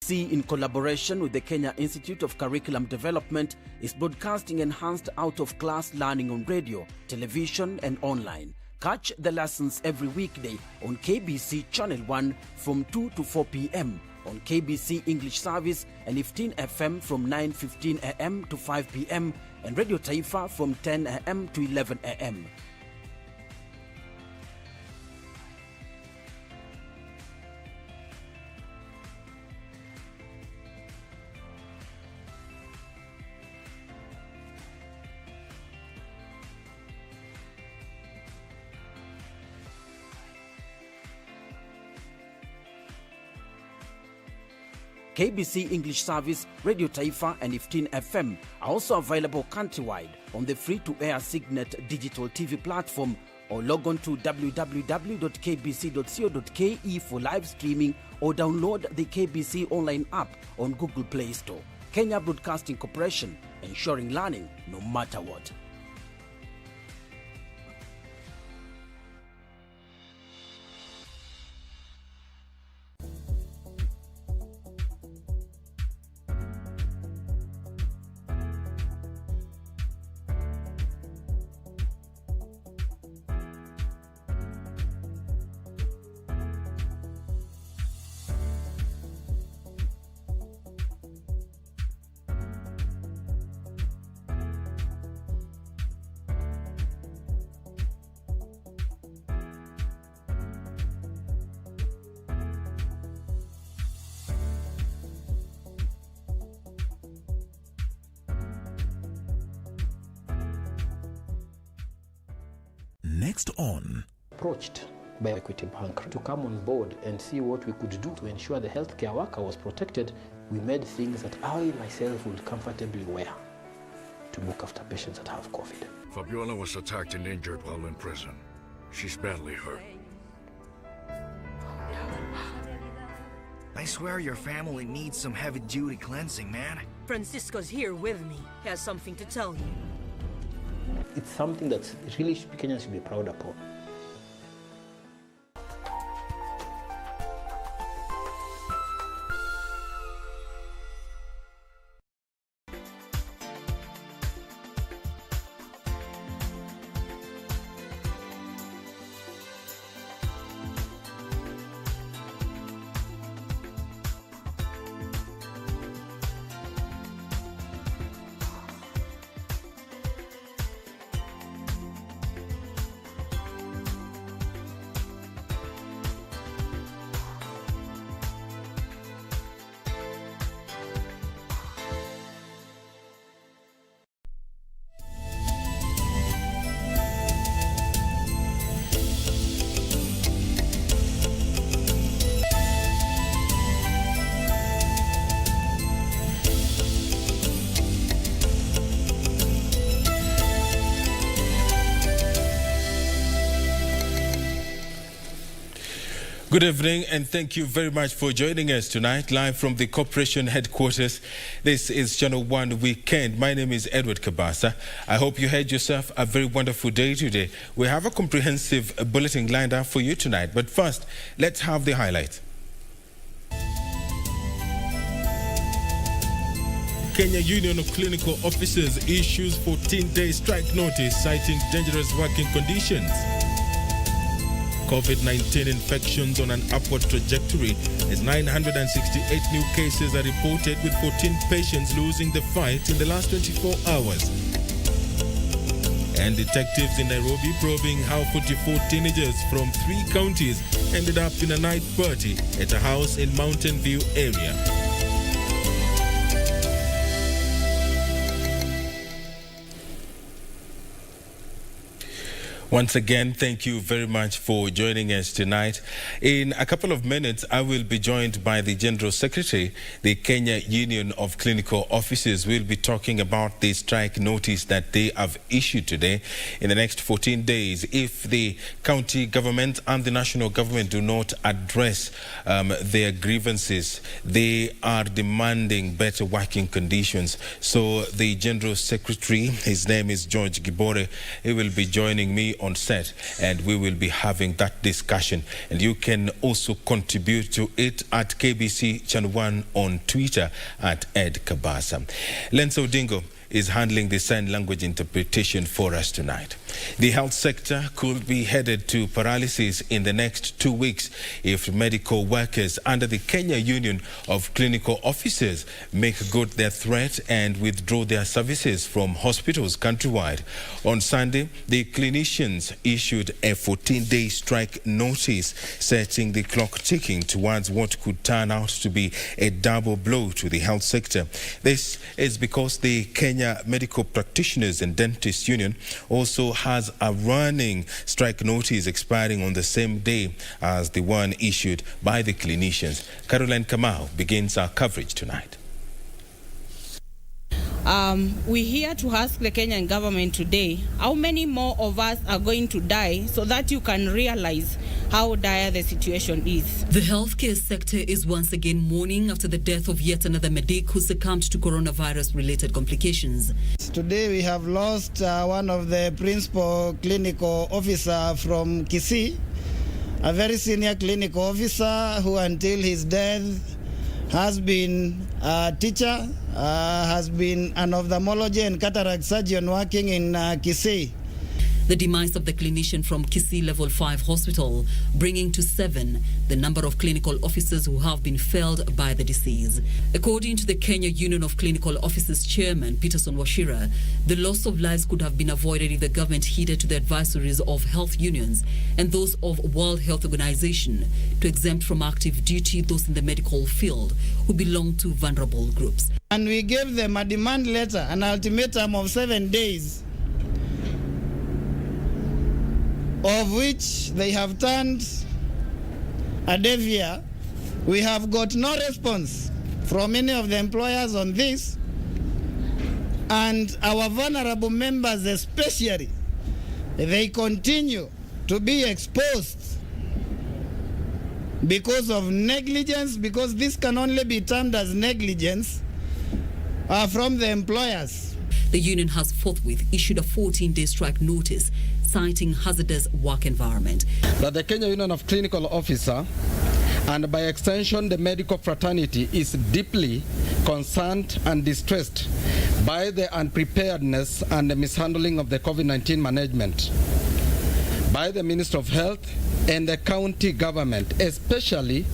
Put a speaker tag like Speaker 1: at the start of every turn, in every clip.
Speaker 1: KBC, in collaboration with the Kenya Institute of Curriculum Development, is broadcasting enhanced out-of-class learning on radio, television and online. Catch the lessons every weekday on KBC Channel 1 from 2 to 4 p.m. on KBC English Service and 15 FM from 9:15 a.m. to 5 p.m. and Radio Taifa from 10 a.m. to 11 a.m. KBC English Service, Radio Taifa and 15 FM are also available countrywide on the free-to-air Signet digital TV platform, or log on to www.kbc.co.ke for live streaming, or download the KBC Online app on Google Play Store. Kenya Broadcasting Corporation, ensuring learning no matter what.
Speaker 2: Next on.
Speaker 3: Approached by Equity Bank to come on board and see what we could do to ensure the healthcare worker was protected. We made things that I myself would comfortably wear to look after patients that have COVID.
Speaker 4: Fabiola was attacked and injured while in prison. She's badly hurt.
Speaker 5: I swear your family needs some heavy-duty cleansing, man.
Speaker 6: Francisco's here with me. He has something to tell you.
Speaker 3: It's something that really Kenyans should be proud of.
Speaker 7: Good evening and thank you very much for joining us tonight, live from the corporation headquarters. This is Channel 1 Weekend. My name is Edward Kabasa. I hope you had yourself a very wonderful day today. We have a comprehensive bulletin lined up for you tonight, but first, let's have the highlights. Kenya Union of Clinical Officers issues 14-day strike notice citing dangerous working conditions. COVID-19 infections on an upward trajectory as 968 new cases are reported, with 14 patients losing the fight in the last 24 hours. And detectives in Nairobi probing how 44 teenagers from 3 counties ended up in a night party at a house in Mountain View area. Once again, thank you very much for joining us tonight. In a couple of minutes, I will be joined by the General Secretary, the Kenya Union of Clinical Officers. We'll be talking about the strike notice that they have issued today. In the next 14 days, if the county government and the national government do not address their grievances, they are demanding better working conditions. So the General Secretary, his name is George Gibore, he will be joining me be on set, and we will be having that discussion. And you can also contribute to it at KBC Channel 1 on Twitter at Ed Kabasa. Lenzo Dingo is handling the sign language interpretation for us tonight. The health sector could be headed to paralysis in the next 2 weeks if medical workers under the Kenya Union of Clinical Officers make good their threat and withdraw their services from hospitals countrywide. On Sunday, the clinicians issued a 14-day strike notice, setting the clock ticking towards what could turn out to be a double blow to the health sector. This is because the Kenya Medical Practitioners and Dentists Union also has a running strike notice expiring on the same day as the one issued by the clinicians. Caroline Kamau begins our coverage tonight.
Speaker 8: We're here to ask the Kenyan government today, how many more of us are going to die so that you can realize how dire the situation is.
Speaker 9: The healthcare sector is once again mourning after the death of yet another medic who succumbed to coronavirus-related complications.
Speaker 10: Today we have lost one of the principal clinical officer from Kisii, a very senior clinical officer who until his death has been a teacher, has been an ophthalmology and cataract surgeon working in Kisii.
Speaker 9: The demise of the clinician from Kisii Level 5 Hospital, bringing to 7 the number of clinical officers who have been felled by the disease. According to the Kenya Union of Clinical Officers Chairman Peterson Washira, the loss of lives could have been avoided if the government heeded to the advisories of health unions and those of World Health Organization to exempt from active duty those in the medical field who belong to vulnerable groups.
Speaker 10: And we gave them a demand letter, an ultimatum of 7 days, of which they have turned a deaf ear. We have got no response from any of the employers on this, and our vulnerable members especially, they continue to be exposed because of negligence, because this can only be termed as negligence from the employers.
Speaker 9: The union has forthwith issued a 14-day strike notice citing hazardous work environment.
Speaker 11: That the Kenya Union of Clinical Officers, and by extension the medical fraternity, is deeply concerned and distressed by the unpreparedness and the mishandling of the COVID-19 management by the Minister of Health and the county government, especially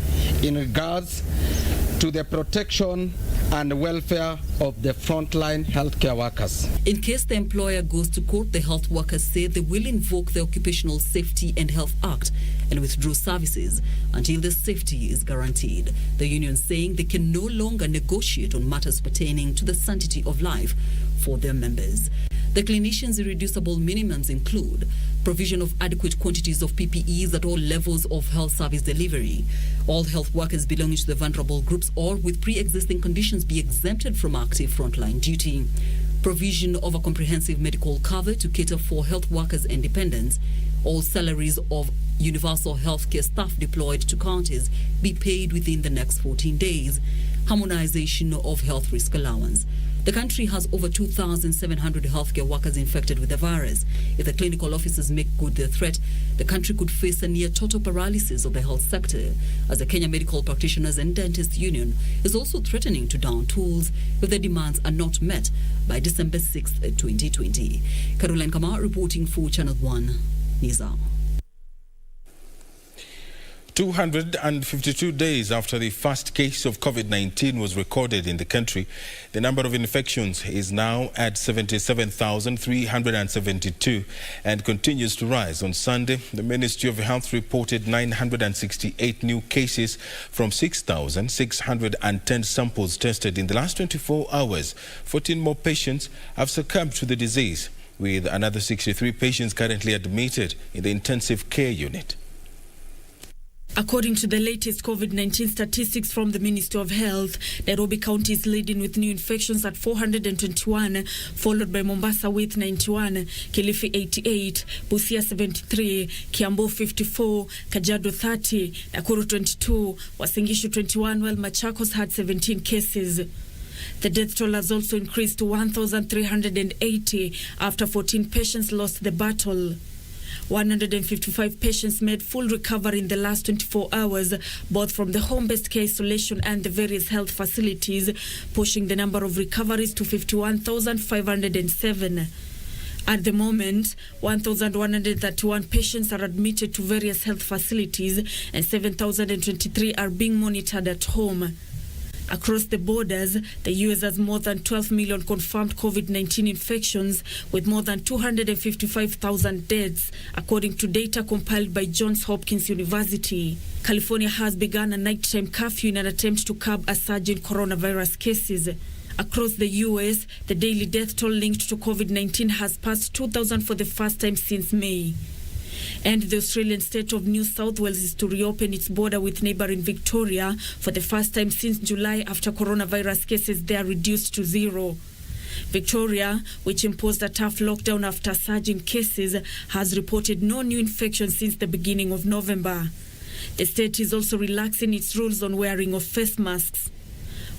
Speaker 11: in regards to the protection and welfare of the frontline healthcare workers.
Speaker 9: In case the employer goes to court, the health workers say they will invoke the Occupational Safety and Health Act and withdraw services until the safety is guaranteed. The union saying they can no longer negotiate on matters pertaining to the sanctity of life for their members. The clinicians' irreducible minimums include provision of adequate quantities of PPEs at all levels of health service delivery. All health workers belonging to the vulnerable groups or with pre-existing conditions be exempted from active frontline duty. Provision of a comprehensive medical cover to cater for health workers and dependents. All salaries of universal healthcare staff deployed to counties be paid within the next 14 days. Harmonization of health risk allowance. The country has over 2,700 healthcare workers infected with the virus. If the clinical officers make good their threat, the country could face a near total paralysis of the health sector, as the Kenya Medical Practitioners and Dentists Union is also threatening to down tools if the demands are not met by December 6, 2020. Caroline Kamau reporting for Channel 1 Nizam.
Speaker 7: 252 days after the first case of COVID-19 was recorded in the country, the number of infections is now at 77,372 and continues to rise. On Sunday, the Ministry of Health reported 968 new cases from 6,610 samples tested in the last 24 hours. 14 more patients have succumbed to the disease, with another 63 patients currently admitted in the intensive care unit.
Speaker 12: According to the latest COVID-19 statistics from the Ministry of Health, Nairobi County is leading with new infections at 421, followed by Mombasa with 91, Kilifi 88, Busia 73, Kiambu 54, Kajiado 30, Nakuru 22, Uasin Gishu 21, while Machakos had 17 cases. The death toll has also increased to 1,380 after 14 patients lost the battle. 155 patients made full recovery in the last 24 hours, both from the home-based care isolation and the various health facilities, pushing the number of recoveries to 51,507. At the moment, 1,131 patients are admitted to various health facilities and 7,023 are being monitored at home. Across the borders, the US has more than 12 million confirmed COVID-19 infections with more than 255,000 deaths, according to data compiled by Johns Hopkins University. California has begun a nighttime curfew in an attempt to curb a surge in coronavirus cases. Across the US, the daily death toll linked to COVID-19 has passed 2,000 for the first time since May. And the Australian state of New South Wales is to reopen its border with neighbouring Victoria for the first time since July after coronavirus cases there reduced to zero. Victoria, which imposed a tough lockdown after surging cases, has reported no new infections since the beginning of November. The state is also relaxing its rules on wearing of face masks.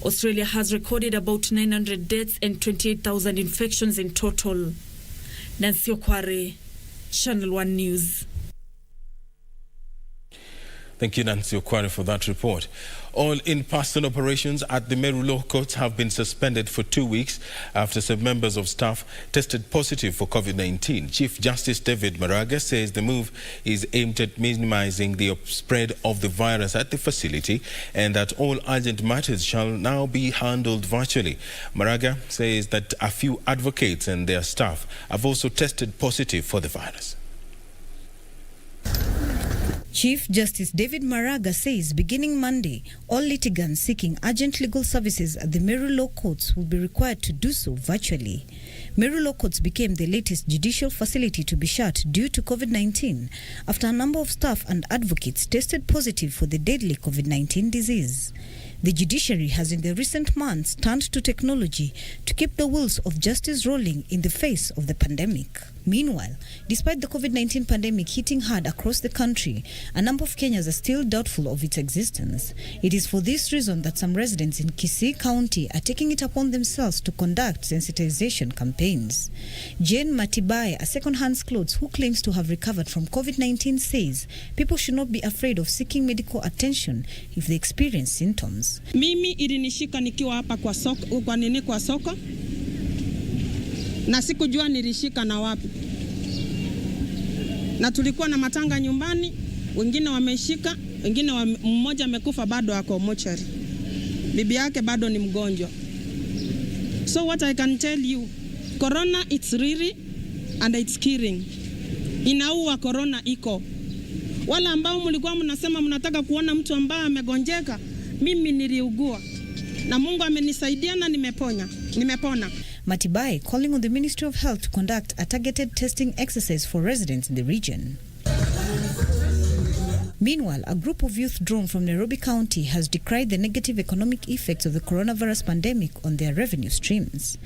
Speaker 12: Australia has recorded about 900 deaths and 28,000 infections in total. Nancy Okware, Channel 1 News.
Speaker 7: Thank you, Nancy Okware, for that report. All in-person operations at the Meru Law Courts have been suspended for 2 weeks after some members of staff tested positive for COVID-19. Chief Justice David Maraga says the move is aimed at minimizing the spread of the virus at the facility and that all urgent matters shall now be handled virtually. Maraga says that a few advocates and their staff have also tested positive for the virus.
Speaker 13: Chief Justice David Maraga says beginning Monday, all litigants seeking urgent legal services at the Meru Law Courts will be required to do so virtually. Meru Law Courts became the latest judicial facility to be shut due to COVID-19 after a number of staff and advocates tested positive for the deadly COVID-19 disease. The judiciary has in the recent months turned to technology to keep the wheels of justice rolling in the face of the pandemic. Meanwhile, despite the COVID-19 pandemic hitting hard across the country, a number of Kenyans are still doubtful of its existence. It is for this reason that some residents in Kisii County are taking it upon themselves to conduct sensitization campaigns. Jane Matibae, a second-hand clothes who claims to have recovered from COVID-19, says people should not be afraid of seeking medical attention if they experience symptoms.
Speaker 14: Mimi ilinishika nikiwa hapa kwa soko na sikujua nilishika na wapi. Na tulikuwa na matanga nyumbani, wengine wameshika, wengine mmoja amekufa bado ako mochari. Bibi yake bado ni mgonjwa. So what I can tell you, corona it's real and it's killing. Inaua, corona iko. Wala ambao mlikuwa mnasema mnataka kuona mtu ambaye amegonjeka, mimi niliugua. Na Mungu amenisaidia na nimepona.
Speaker 13: Matibae calling on the Ministry of Health to conduct a targeted testing exercise for residents in the region. Meanwhile, a group of youth drawn from Nairobi County has decried the negative economic effects of the coronavirus pandemic on their revenue streams.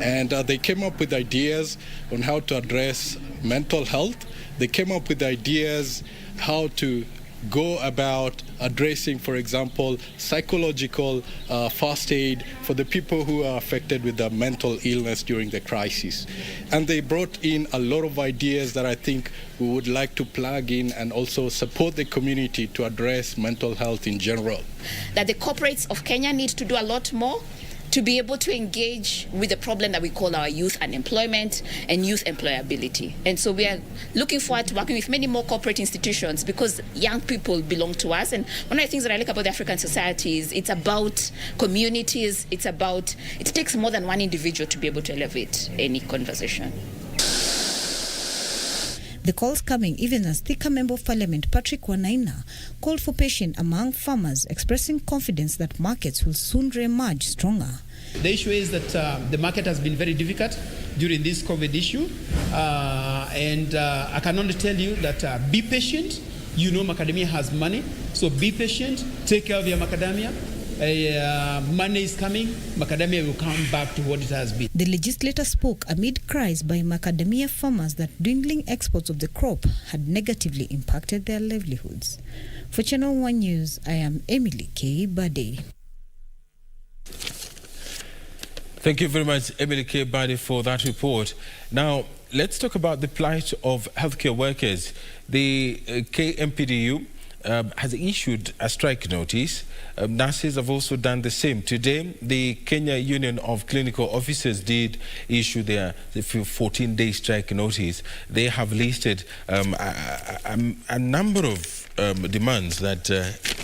Speaker 15: And they came up with ideas on how to address mental health. They came up with ideas how to go about addressing, for example, psychological first aid for the people who are affected with the mental illness during the crisis. And they brought in a lot of ideas that I think we would like to plug in and also support the community to address mental health in general.
Speaker 16: That the corporates of Kenya need to do a lot more to be able to engage with the problem that we call our youth unemployment and youth employability. And so we are looking forward to working with many more corporate institutions because young people belong to us. And one of the things that I like about the African society is it's about communities, it takes more than one individual to be able to elevate any conversation.
Speaker 13: The calls coming even as Thika Member of Parliament Patrick Wanaina called for patience among farmers, expressing confidence that markets will soon re-emerge stronger.
Speaker 17: The issue is that the market has been very difficult during this COVID issue, and I can only tell you that be patient. You know macadamia has money, so be patient, take care of your macadamia. Money is coming, macadamia will come back to what it has been.
Speaker 13: The legislator spoke amid cries by macadamia farmers that dwindling exports of the crop had negatively impacted their livelihoods. For Channel 1 News, I am Emily K. Bade.
Speaker 7: Thank you very much, Emily K. Bade, for that report. Now, let's talk about the plight of healthcare workers. The KMPDU has issued a strike notice. Nurses have also done the same. Today, the Kenya Union of Clinical Officers did issue their 14-day strike notice. They have listed a number of demands that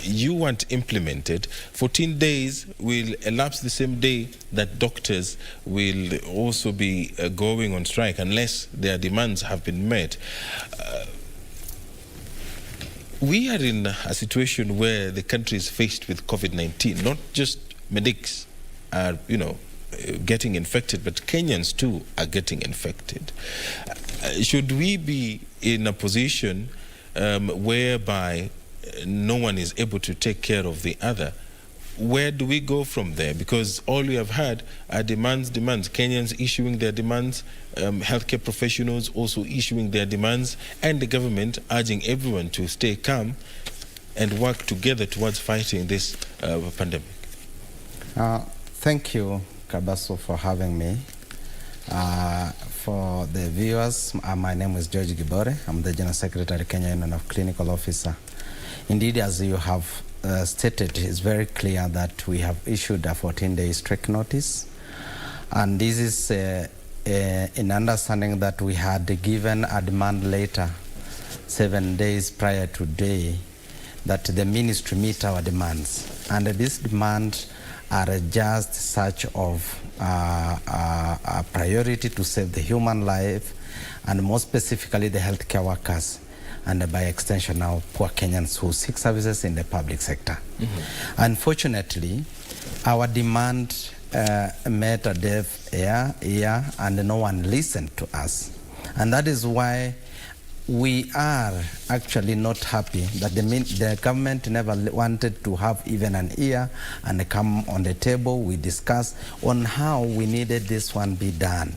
Speaker 7: you want implemented. 14 days will elapse the same day that doctors will also be going on strike unless their demands have been met. We are in a situation where the country is faced with COVID-19. Not just medics are, getting infected, but Kenyans too are getting infected. Should we be in a position whereby no one is able to take care of the other? Where do we go from there? Because all we have had are demands. Kenyans issuing their demands, healthcare professionals also issuing their demands, and the government urging everyone to stay calm and work together towards fighting this pandemic.
Speaker 18: Thank you, Kabasa, for having me. For the viewers, my name is George Gibore. I'm the General Secretary, Kenya Union of Clinical Officer. Indeed, as you have stated, it's very clear that we have issued a 14-day strike notice. And this is in understanding that we had given a demand later, 7 days prior to today, that the ministry meet our demands. And these demands are just such of a priority to save the human life, and more specifically the healthcare workers, and by extension now poor Kenyans who seek services in the public sector. Unfortunately, our demand met a deaf ear, and no one listened to us. And that is why we are actually not happy that the government never wanted to have even an ear and come on the table. We discuss on how we needed this one be done.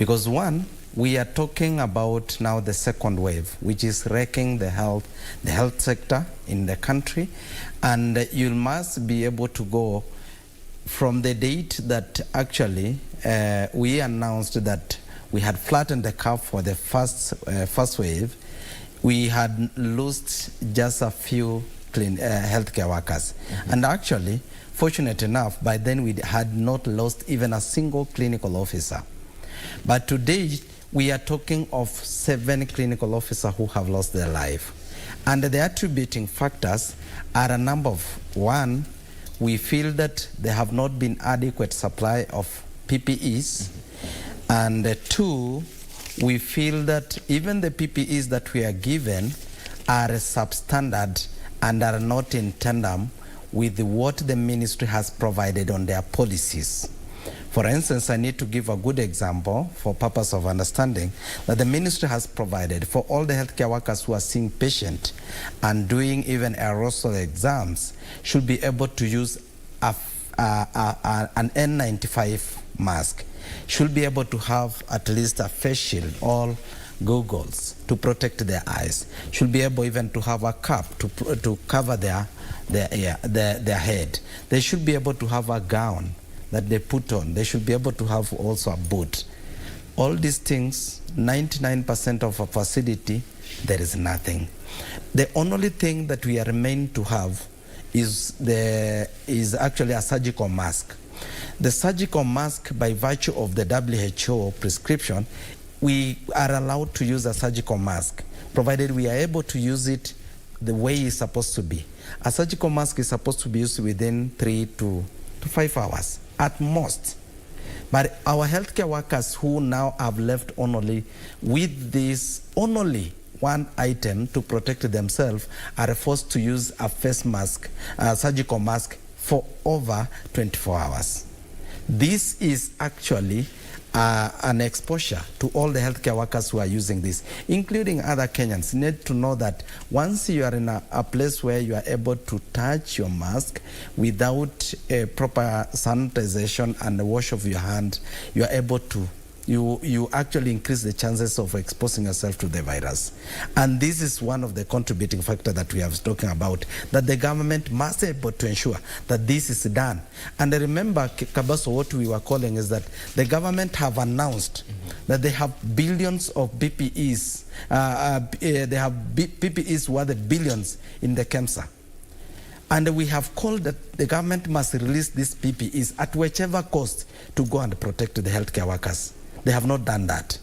Speaker 18: Because one, we are talking about now the second wave, which is wrecking the health sector in the country. And you must be able to go from the date that actually we announced that we had flattened the curve for the first wave. We had lost just a few healthcare workers. And actually, fortunate enough, by then we had not lost even a single clinical officer. But today, we are talking of 7 clinical officers who have lost their life. And the attributing factors are a number of. One, we feel that there have not been adequate supply of PPEs. And 2, we feel that even the PPEs that we are given are substandard and are not in tandem with what the ministry has provided on their policies. For instance, I need to give a good example for purpose of understanding that the ministry has provided for all the healthcare workers who are seeing patients and doing even aerosol exams should be able to use an N95 mask, should be able to have at least a face shield or goggles to protect their eyes, should be able even to have a cap to cover their head. They should be able to have a gown that they put on. They should be able to have also a boot. All these things, 99% of a facility, there is nothing. The only thing that we are remain to have is actually a surgical mask. The surgical mask, by virtue of the WHO prescription, we are allowed to use a surgical mask, provided we are able to use it the way it's supposed to be. A surgical mask is supposed to be used within 3 to 5 hours at most. But our healthcare workers who now have left only with this only one item to protect themselves are forced to use a face mask, a surgical mask, for over 24 hours. This is actually an exposure to all the healthcare workers who are using this, including other Kenyans. You need to know that once you are in a place where you are able to touch your mask without a proper sanitization and the wash of your hand, you are able to you actually increase the chances of exposing yourself to the virus. And this is one of the contributing factors that we have talking about, that the government must be able to ensure that this is done. And remember, Kabasa, what we were calling is that the government have announced that they have billions of PPEs. They have PPEs worth billions in the KEMSA. And we have called that the government must release these PPEs at whichever cost to go and protect the healthcare workers. They have not done that.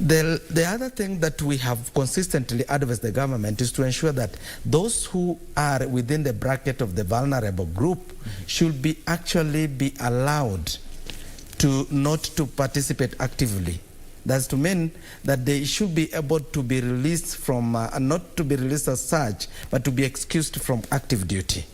Speaker 18: The other thing that we have consistently advised the government is to ensure that those who are within the bracket of the vulnerable group should be actually be allowed to not to participate actively. That's to mean that they should be able to be released from, not to be released as such, but to be excused from active duty.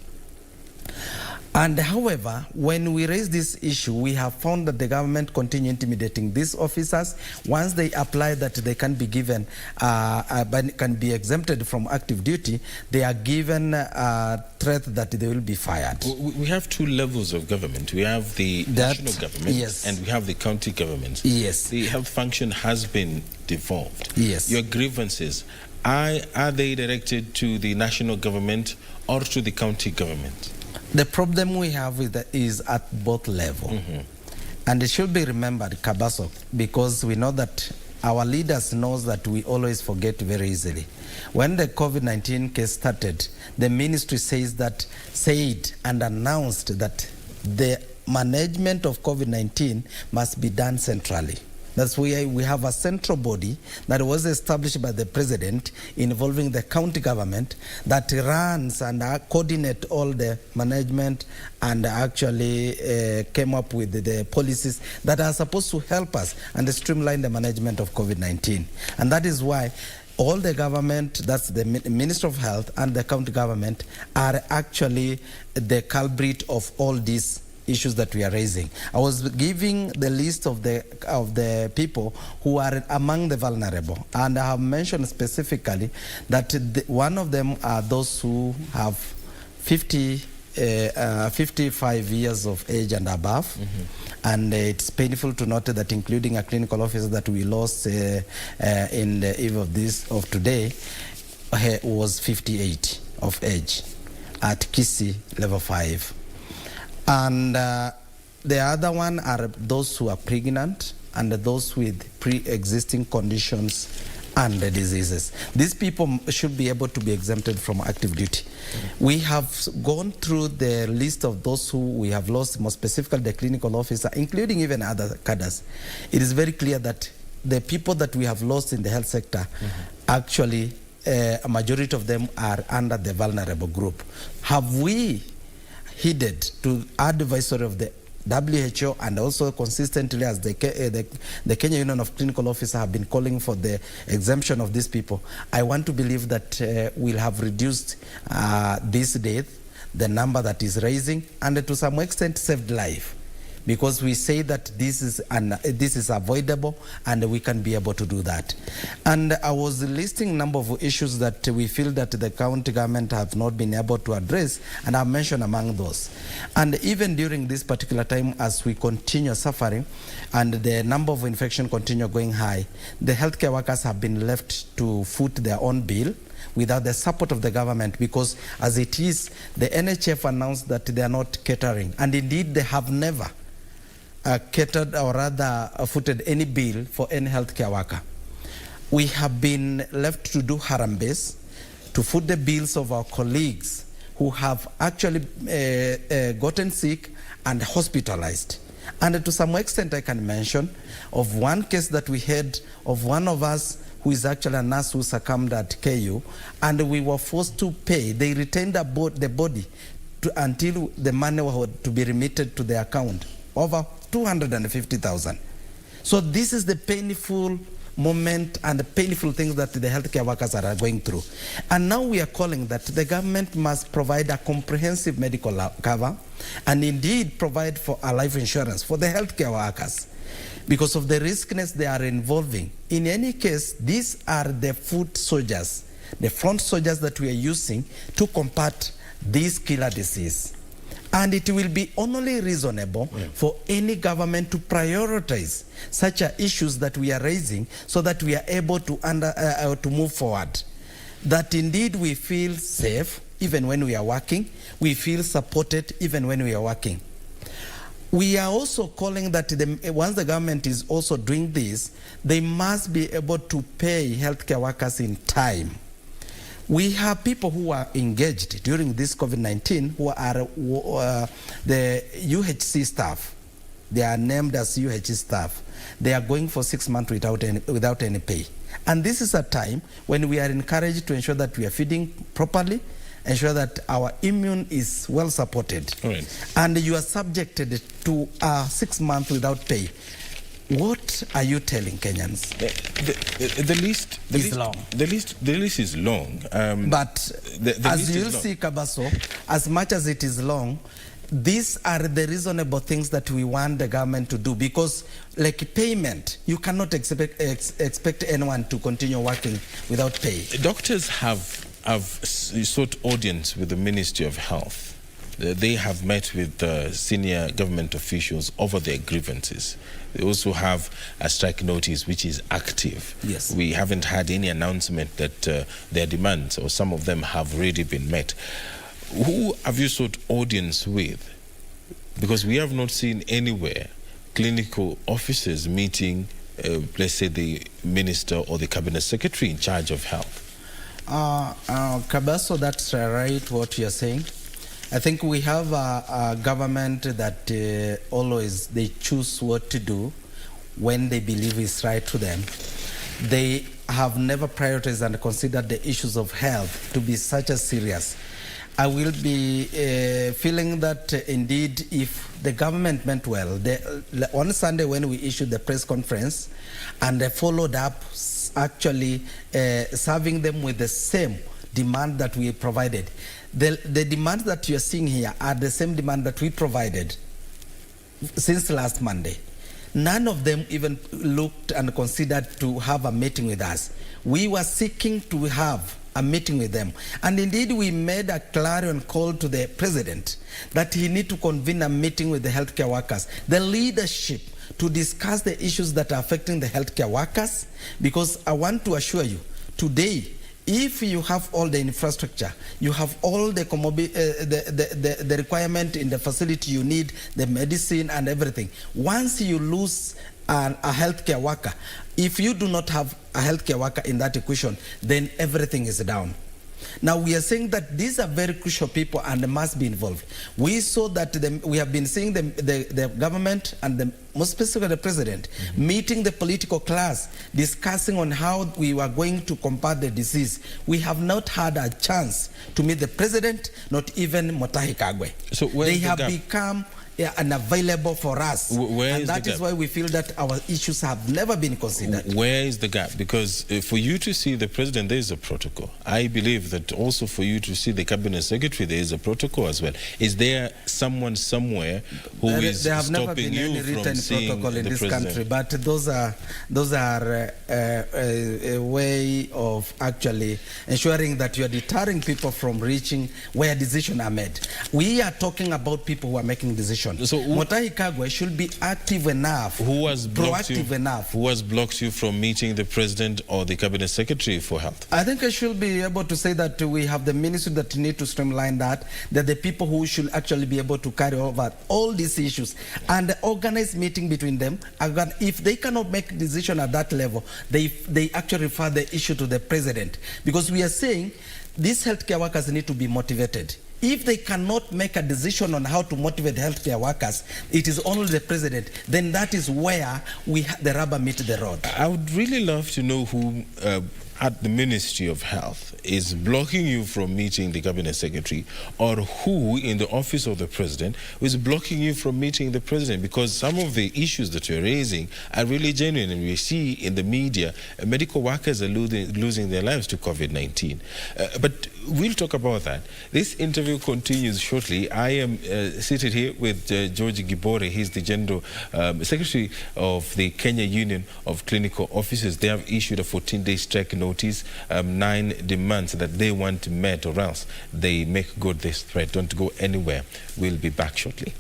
Speaker 18: And however, when we raise this issue, we have found that the government continue intimidating these officers. Once they apply that they can be given, can be exempted from active duty, they are given a threat that they will be fired.
Speaker 7: We have two levels of government. We have the national government,
Speaker 18: yes,
Speaker 7: and we have the county government.
Speaker 18: Yes.
Speaker 7: The health function has been devolved.
Speaker 18: Yes.
Speaker 7: Your grievances, are they directed to the national government or to the county government?
Speaker 18: The problem we have is at both levels. And it should be remembered, Kabasa, because we know that our leaders knows that we always forget very easily. When the COVID-19 case started, the ministry said and announced that the management of COVID-19 must be done centrally. That's why we have a central body that was established by the president involving the county government that runs and coordinates all the management and actually came up with the policies that are supposed to help us and streamline the management of COVID-19. And that is why all the government, that's the Minister of Health and the county government, are actually the culprit of all these issues that we are raising. I was giving the list of the people who are among the vulnerable, and I have mentioned specifically that one of them are those who have 55 years of age and above, and it's painful to note that including a clinical officer that we lost in the eve of today was 58 of age at KBC level 5. And the other one are those who are pregnant and those with pre-existing conditions and diseases. These people should be able to be exempted from active duty. We have gone through the list of those who we have lost, more specifically the clinical officer, including even other cadres. It is very clear that the people that we have lost in the health sector, actually a majority of them are under the vulnerable group. Have we heeded to advisory of the WHO and also consistently as the Kenya Union of Clinical Officers have been calling for the exemption of these people? I want to believe that we'll have reduced this death, the number that is rising, and to some extent saved life, because we say that this is avoidable and we can be able to do that. And I was listing a number of issues that we feel that the county government have not been able to address, and I've mentioned among those. And even during this particular time, as we continue suffering and the number of infections continue going high, the healthcare workers have been left to foot their own bill without the support of the government, because as it is, the NHF announced that they are not catering, and indeed they have never catered or rather footed any bill for any healthcare worker. We have been left to do harambes to foot the bills of our colleagues who have actually gotten sick and hospitalized. And to some extent I can mention of one case that we had of one of us who is actually a nurse who succumbed at KU, and we were forced to pay. They retained the body until the money was to be remitted to the account, over 250,000. So this is the painful moment and the painful things that the healthcare workers are going through. And now we are calling that the government must provide a comprehensive medical cover and indeed provide for a life insurance for the healthcare workers because of the riskiness they are involving. In any case, these are the foot soldiers, the front soldiers that we are using to combat this killer disease. And it will be only reasonable for any government to prioritize such issues that we are raising so that we are able to, to move forward. That indeed we feel safe even when we are working, we feel supported even when we are working. We are also calling that once the government is also doing this, they must be able to pay healthcare workers in time. We have people who are engaged during this COVID-19 who are the UHC staff. They are named as UHC staff. They are going for 6 months without any pay. And this is a time when we are encouraged to ensure that we are feeding properly, ensure that our immune is well supported.
Speaker 7: Right.
Speaker 18: And you are subjected to 6 months without pay. What are you telling Kenyans?
Speaker 7: The list is long. The list is long.
Speaker 18: But as you'll see, Kabasa, as much as it is long, these are the reasonable things that we want the government to do, because like payment, you cannot expect anyone to continue working without pay.
Speaker 7: Doctors have sought audience with the Ministry of Health. They have met with senior government officials over their grievances. They also have a strike notice which is active.
Speaker 18: Yes.
Speaker 7: We haven't had any announcement that their demands, or some of them, have already been met. Who have you sought audience with? Because we have not seen anywhere clinical officers meeting, let's say, the minister or the cabinet secretary in charge of health.
Speaker 18: Kabasa, that's right what you're saying. I think we have a government that always they choose what to do when they believe is right to them. They have never prioritized and considered the issues of health to be such as serious. I will be feeling that indeed if the government meant well, on Sunday when we issued the press conference and they followed up actually serving them with the same demand that we provided. The demands that you are seeing here are the same demand that we provided since last Monday. None of them even looked and considered to have a meeting with us. We were seeking to have a meeting with them. And indeed, we made a clarion call to the president that he need to convene a meeting with the healthcare workers, the leadership, to discuss the issues that are affecting the healthcare workers. Because I want to assure you, today, if you have all the infrastructure, you have all the requirement in the facility you need, the medicine and everything. Once you lose a healthcare worker, if you do not have a healthcare worker in that equation, then everything is down. Now we are saying that these are very crucial people and they must be involved. We saw that we have been seeing the government and most specifically the president meeting the political class, discussing on how we were going to combat the disease. We have not had a chance to meet the president, not even Mutahi Kagwe.
Speaker 7: So
Speaker 18: they have become unavailable for us. And that is why we feel that our issues have never been considered.
Speaker 7: Where is the gap? Because for you to see the president, there is a protocol. I believe that also for you to see the cabinet secretary, there is a protocol as well. Is there someone somewhere who is stopping you from seeing
Speaker 18: protocol in
Speaker 7: the
Speaker 18: this
Speaker 7: president?
Speaker 18: country? But those are a way of actually ensuring that you are deterring people from reaching where decisions are made. We are talking about people who are making decisions. So Mutahi Kagwe should be active enough, proactive enough.
Speaker 7: Who has blocked you from meeting the president or the cabinet secretary for health?
Speaker 18: I think I should be able to say that we have the ministry that need to streamline that the people who should actually be able to carry over all these issues and organize meeting between them. If they cannot make a decision at that level, they actually refer the issue to the president, because we are saying these healthcare workers need to be motivated. If they cannot make a decision on how to motivate healthcare workers, it is only the president, then that is where the rubber meets the road.
Speaker 7: I would really love to know who at the Ministry of Health is blocking you from meeting the cabinet secretary, or who in the office of the president is blocking you from meeting the president, because some of the issues that you're raising are really genuine, and we see in the media medical workers are losing their lives to COVID-19. But we'll talk about that. This interview continues shortly. I am seated here with George Gibore. He's the General Secretary of the Kenya Union of Clinical Officers. They have issued a 14-day strike notice 9 demands that they want met, or else they make good this threat. Don't go anywhere. We'll be back shortly.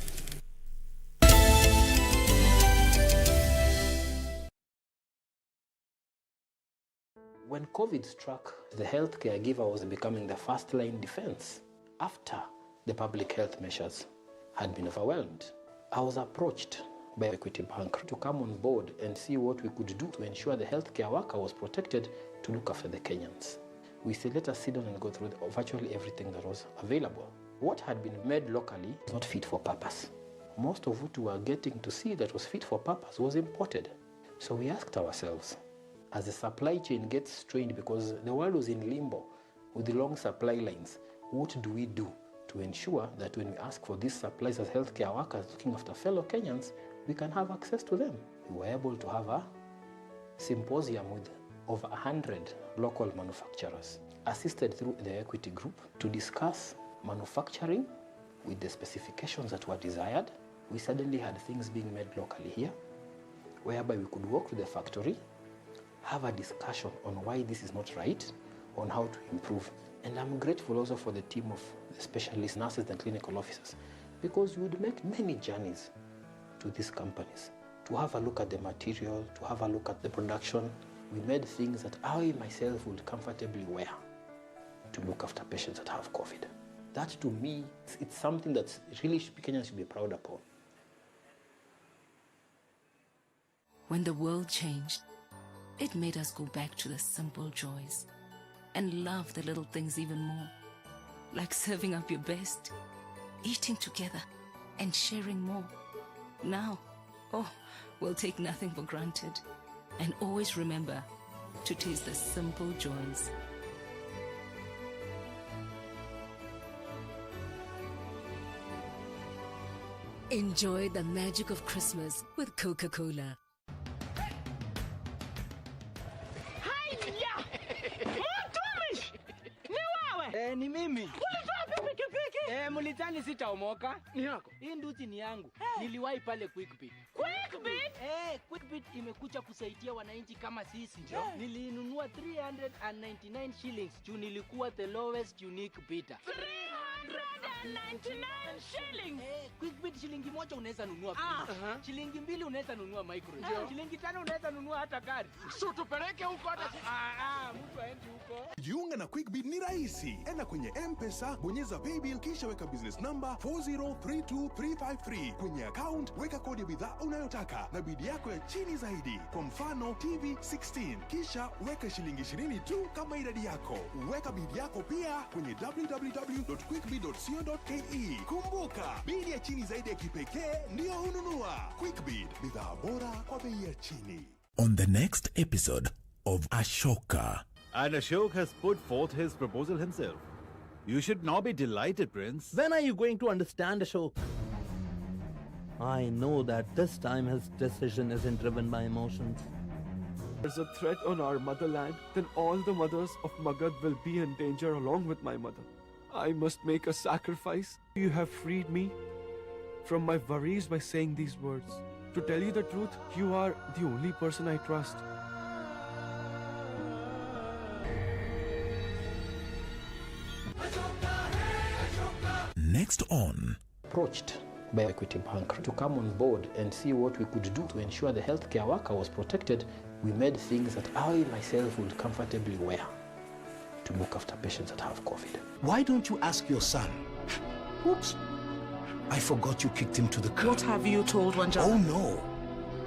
Speaker 3: When COVID struck, the healthcare giver was becoming the first-line defense after the public health measures had been overwhelmed. I was approached by Equity Bank to come on board and see what we could do to ensure the healthcare worker was protected to look after the Kenyans. We said, let us sit down and go through virtually everything that was available. What had been made locally was not fit for purpose. Most of what we were getting to see that was fit for purpose was imported. So we asked ourselves, as the supply chain gets strained because the world was in limbo with the long supply lines, what do we do to ensure that when we ask for these supplies as healthcare workers looking after fellow Kenyans, we can have access to them? We were able to have a symposium with over 100 local manufacturers, assisted through the Equity Group, to discuss manufacturing with the specifications that were desired. We suddenly had things being made locally here, whereby we could walk to the factory, have a discussion on why this is not right, on how to improve. And I'm grateful also for the team of specialist nurses and clinical officers, because we would make many journeys to these companies to have a look at the material, to have a look at the production. We made things that I myself would comfortably wear to look after patients that have COVID. That to me, it's something that really Kenyans should be proud upon.
Speaker 19: When the world changed, it made us go back to the simple joys and love the little things even more, like serving up your best, eating together, and sharing more. Now, we'll take nothing for granted and always remember to taste the simple joys. Enjoy the magic of Christmas with Coca-Cola.
Speaker 20: Ni mimi. Ulitoa pikipiki? Mulitani sitaomoka. Ni yako. Hii nduti ni yangu. Niliwahi pale Quickbit. Quickbit? Quickbit imekuja kusaidia wananchi kama sisi. Nilinunua 399 shillings. Juu nilikuwa the lowest unique bidder. 399 shillings. Quickbit shilingi moja unaweza nunua pizza. Shilingi 2 unaweza nunua microwave. Shilingi 5 unaweza nunua hata gari. So tupeleke huko hata mtu aende huko.
Speaker 2: Jiunga na Quickbit ni rahisi. Enda kwenye M-Pesa, bonyeza paybill, kisha weka business number 4032353. Kwenye account, weka kodi ya bidhaa unayotaka na bidi yako ya chini zaidi. Kwa mfano, TV 16. Kisha weka shilingi 20 tu kama idadi yako. Weka bidi yako pia kwenye www.quickbit.co.ke. Kumbuka, bidi ya chini zaidi ya kipekee ndio ununua. Quickbit, bidhaa bora kwa bei ya chini.
Speaker 21: On the next episode of Ashoka.
Speaker 22: And Ashok has put forth his proposal himself. You should now be delighted, Prince.
Speaker 23: When are you going to understand, Ashok? I know that this time his decision isn't driven by emotions.
Speaker 24: There's a threat on our motherland, then all the mothers of Magad will be in danger along with my mother. I must make a sacrifice. You have freed me from my worries by saying these words. To tell you the truth, you are the only person I trust.
Speaker 2: Next on.
Speaker 3: Approached by Equity Bank to come on board and see what we could do to ensure the healthcare worker was protected. We made things that I myself would comfortably wear to look after patients that have COVID.
Speaker 25: Why don't you ask your son? Oops. I forgot you kicked him to the curb.
Speaker 26: What have you told Wanjala?
Speaker 25: Oh no.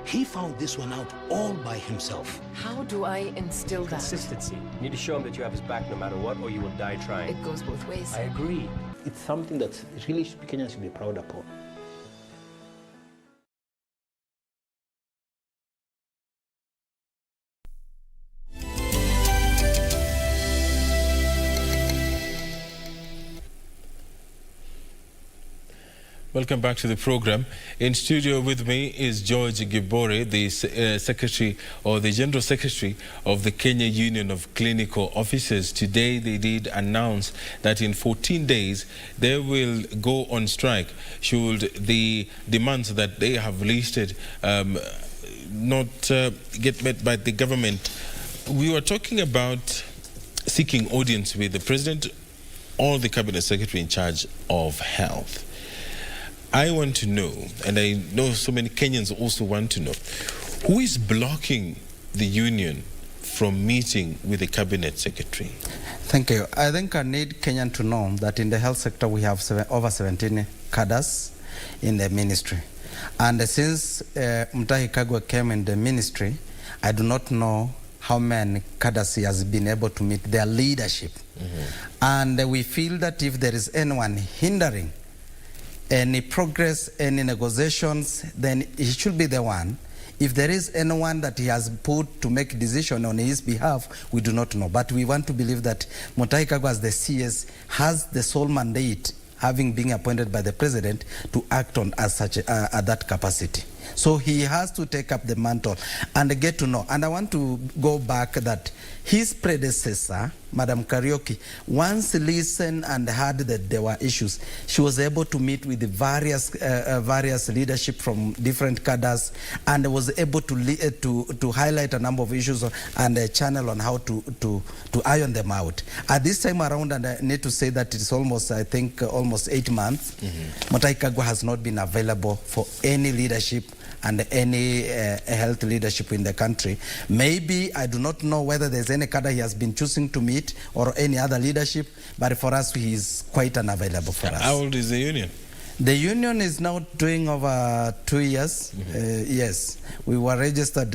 Speaker 25: He found this one out all by himself.
Speaker 26: How do I instill that?
Speaker 27: Consistency. You need to show him that you have his back no matter what, or you will die trying.
Speaker 26: It goes both ways.
Speaker 3: I agree. It's something that really Kenyans should be proud upon.
Speaker 7: Welcome back to the program. In studio with me is George Gibore, the Secretary or the General Secretary of the Kenya Union of Clinical Officers. Today they did announce that in 14 days they will go on strike should the demands that they have listed not get met by the government. we were talking about seeking audience with the president or the cabinet secretary in charge of health. I want to know, and I know so many Kenyans also want to know, who is blocking the union from meeting with the cabinet secretary?
Speaker 18: Thank you. I think I need Kenyan to know that in the health sector we have over 17 cadres in the ministry. And since Mutahi Kagwe came in the ministry, I do not know how many cadres he has been able to meet their leadership. And we feel that if there is anyone hindering any progress, any negotiations, then he should be the one. If there is anyone that he has put to make decision on his behalf, we do not know. But we want to believe that Mutahi Kagwe as the CS has the sole mandate, having been appointed by the president, to act on as such at that capacity. So he has to take up the mantle and get to know. And I want to go back that his predecessor, Madam Karaoke, once listened and heard that there were issues. She was able to meet with the various leadership from different cadres and was able to highlight a number of issues and a channel on how to iron them out. At this time around, and I need to say that it's almost, I think, almost 8 months, Mutahi Kagwe has not been available for any leadership and any health leadership in the country. Maybe, I do not know whether there's any cadre he has been choosing to meet or any other leadership, but for us, he is quite unavailable for us.
Speaker 7: How old is the union?
Speaker 18: The union is now doing over 2 years. Yes, we were registered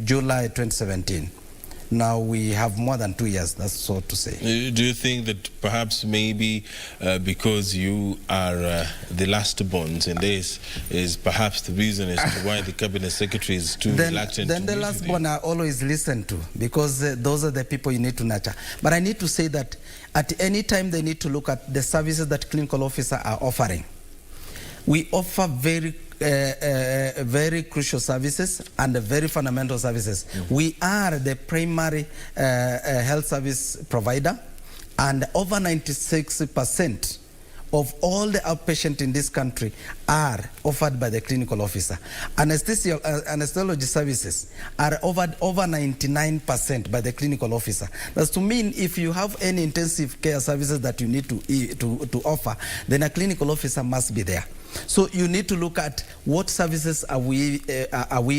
Speaker 18: July 2017. Now we have more than 2 years, that's so to say.
Speaker 7: Do you think that perhaps maybe because you are the last bonds in this is perhaps the reason as to why the cabinet secretary is too reluctant?
Speaker 18: Then the last born are always listened to, because those are the people you need to nurture. But I need to say that at any time they need to look at the services that clinical officers are offering. We offer very crucial services and very fundamental services. We are the primary health service provider, and over 96% of all the outpatients in this country are offered by the clinical officer. Anesthesiology services are over 99% by the clinical officer. That's to mean if you have any intensive care services that you need to offer, then a clinical officer must be there. So you need to look at what services are we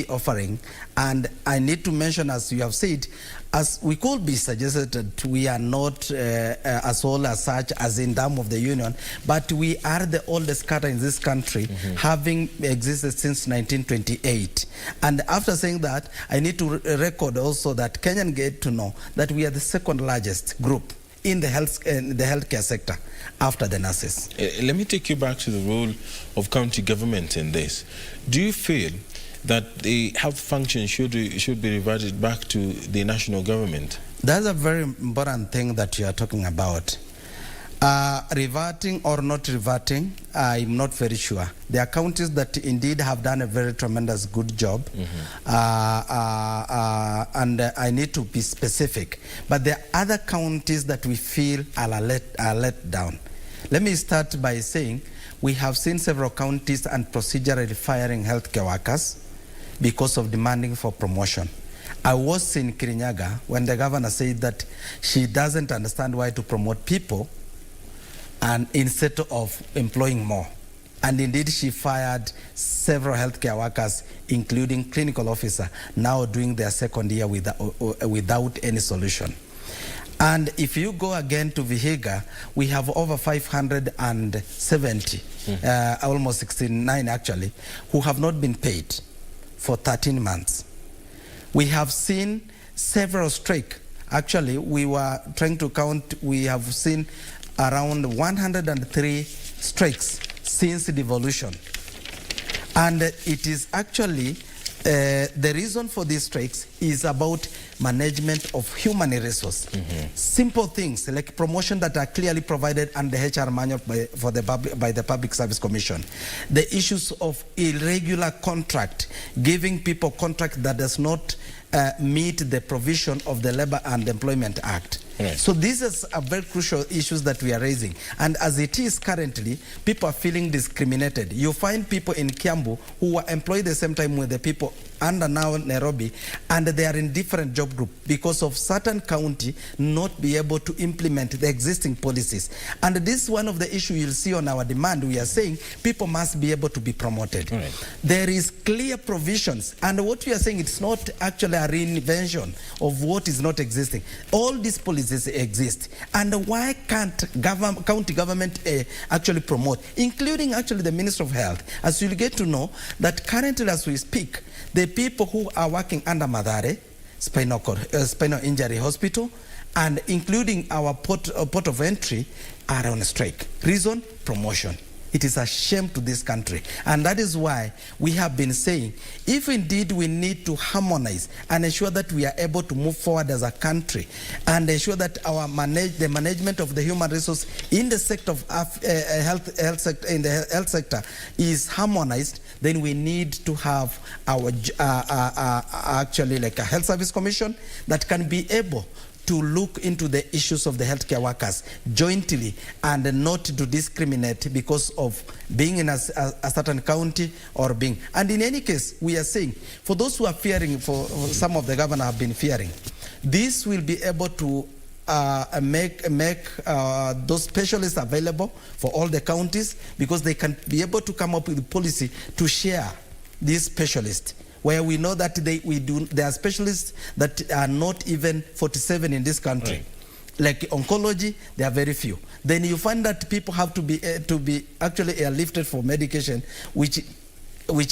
Speaker 18: offering, and I need to mention, as you have said, as we could be suggested that we are not as old as such as in terms of the union, but we are the oldest cadre in this country, having existed since 1928. And after saying that, I need to record also that Kenyan get to know that we are the second largest group in the healthcare sector after the nurses.
Speaker 7: Let me take you back to the role of county government in this. Do you feel that the health function should be reverted back to the national government?
Speaker 18: That's a very important thing that you are talking about. Reverting or not reverting, I'm not very sure. There are counties that indeed have done a very tremendous good job, and I need to be specific. But there are other counties that we feel are let down. Let me start by saying we have seen several counties and procedurally firing healthcare workers because of demanding for promotion. I was in Kirinyaga when the governor said that she doesn't understand why to promote people and instead of employing more. And indeed, she fired several healthcare workers, including clinical officer, now doing their second year without any solution. And if you go again to Vihiga, we have over 570, almost 69 actually, who have not been paid for 13 months. We have seen several strikes. Actually, we were trying to count, we have seen around 103 strikes since devolution. And it is actually, the reason for these strikes is about management of human resource. Simple things like promotion that are clearly provided under the HR manual by the Public Service Commission. The issues of irregular contract, giving people contract that does not meet the provision of the Labor and Employment Act. So these are very crucial issues that we are raising. And as it is currently, people are feeling discriminated. You find people in Kiambu who were employed the same time with the people
Speaker 1: under now Nairobi, and they are in different job group because of certain county not be able to implement the existing policies. And this is one of the issues you'll see on our demand. We are saying people must be able to be promoted. Right. There is clear provisions, and what we are saying, it's not actually a reinvention of what is not existing. All these policies exist, and why can't county government actually promote, including actually the Minister of Health? As you'll get to know that currently as we speak, the people who are working under Mathare spinal injury hospital, and including our port of entry, are on strike. Reason? Promotion. It is a shame to this country, and that is why we have been saying, if indeed we need to harmonize and ensure that we are able to move forward as a country, and ensure that our the management of the human resource in the sector of health sector is harmonized, then we need to have our actually like a health service commission that can be able to look into the issues of the healthcare workers jointly, and not to discriminate because of being in a certain county or being. And in any case, we are saying, for those who are fearing, for some of the governor have been fearing, this will be able to make those specialists available for all the counties, because they can be able to come up with a policy to share these specialists, where we know that there are specialists that are not even 47 in this country. Right. Like oncology, there are very few. Then you find that people have to be actually airlifted for medication, which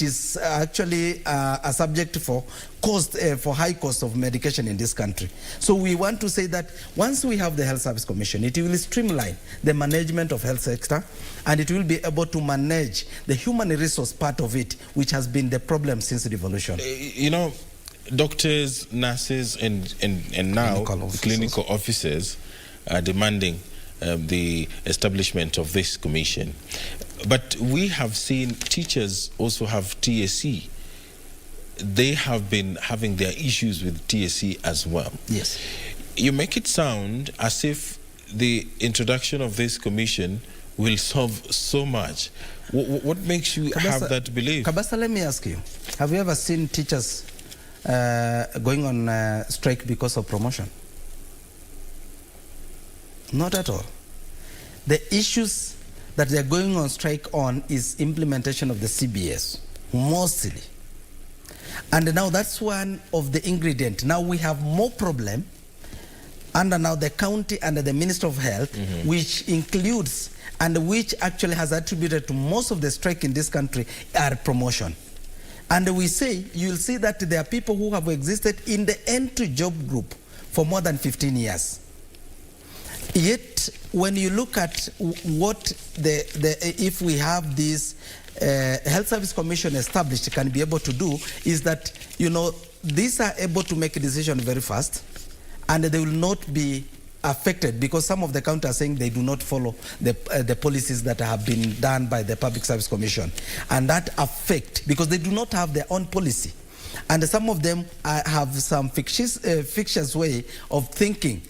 Speaker 1: is actually a subject for cost, for high cost of medication in this country. So we want to say that once we have the Health Service Commission, it will streamline the management of health sector, and it will be able to manage the human resource part of it, which has been the problem since the revolution.
Speaker 7: You know, doctors, nurses, and now clinical officers are demanding the establishment of this commission. But we have seen teachers also have TSC. They have been having their issues with TSC as well.
Speaker 1: Yes.
Speaker 7: You make it sound as if the introduction of this commission will solve so much. What makes you have that belief?
Speaker 1: Kabasa, let me ask you, have you ever seen teachers going on strike because of promotion? Not at all. The issues that they're going on strike on is implementation of the CBS, mostly. And now that's one of the ingredients. Now we have more problem under now the county under the Minister of Health, which includes and which actually has attributed to most of the strike in this country are promotion. And we say, you'll see that there are people who have existed in the entry job group for more than 15 years. Yet, when you look at what if we have this Health Service Commission established can be able to do, is that, you know, these are able to make a decision very fast, and they will not be affected, because some of the counties are saying they do not follow the policies that have been done by the Public Service Commission, and that affect, because they do not have their own policy, and some of them have some fictitious way of thinking,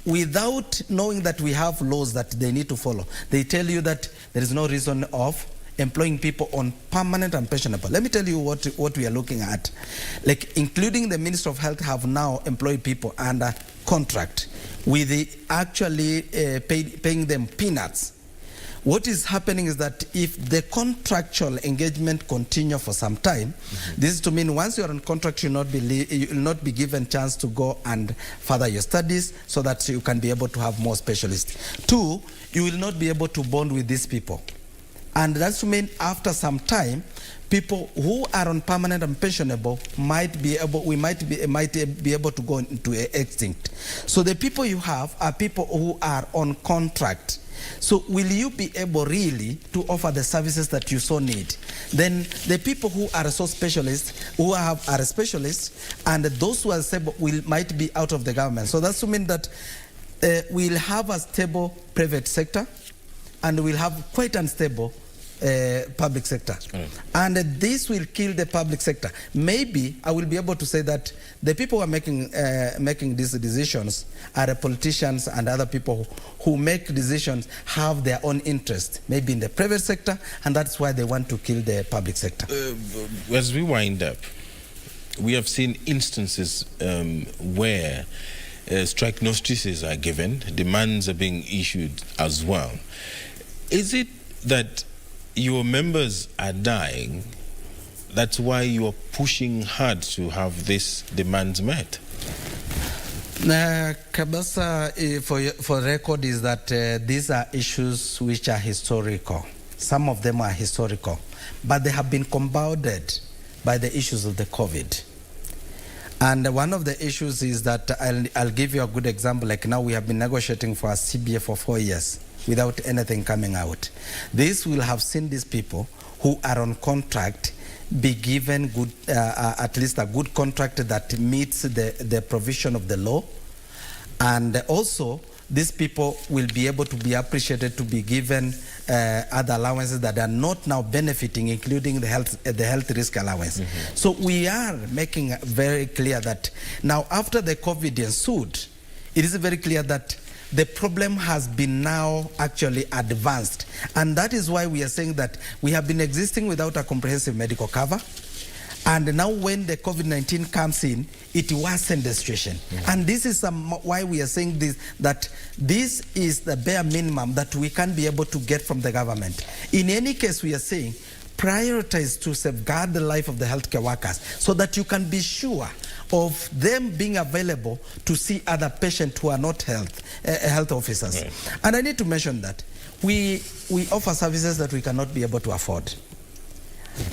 Speaker 1: without knowing that we have laws that they need to follow. They tell you that there is no reason of employing people on permanent and pensionable. Let me tell you what we are looking at. Like, including the Minister of Health have now employed people under contract with the actually paying them peanuts. What is happening is that if the contractual engagement continue for some time, this is to mean once you're on contract, you will not be given chance to go and further your studies so that you can be able to have more specialists. Two, you will not be able to bond with these people. And that's to mean after some time, people who are on permanent and pensionable might be able to go into extinct. So the people you have are people who are on contract. So will you be able really to offer the services that you so need? Then the people who are so specialists, are specialists, and those who are stable might be out of the government. So that's to mean that we'll have a stable private sector, and we'll have quite unstable public sector. And this will kill the public sector. Maybe I will be able to say that the people who are making these decisions are the politicians and other people who make decisions have their own interest, maybe in the private sector, and that's why they want to kill the public sector.
Speaker 7: As we wind up, we have seen instances where strike notices are given, demands are being issued as well. Is it that your members are dying, that's why you are pushing hard to have these demands met?
Speaker 1: Kabasa, for record, is that these are issues which are historical. Some of them are historical, but they have been compounded by the issues of the COVID. And one of the issues is that, I'll give you a good example, like now we have been negotiating for a CBA for 4 years without anything coming out. This will have seen these people who are on contract be given good, at least a good contract that meets the provision of the law. And also, these people will be able to be appreciated to be given other allowances that are not now benefiting, including the health risk allowance. So we are making very clear that now after the COVID ensued, it is very clear that the problem has been now actually advanced. And that is why we are saying that we have been existing without a comprehensive medical cover. And now when the COVID-19 comes in, it worsened the situation. And this is why we are saying this, that this is the bare minimum that we can be able to get from the government. In any case, we are saying prioritize to safeguard the life of the healthcare workers so that you can be sure of them being available to see other patients who are not health officers. And I need to mention that we offer services that we cannot be able to afford.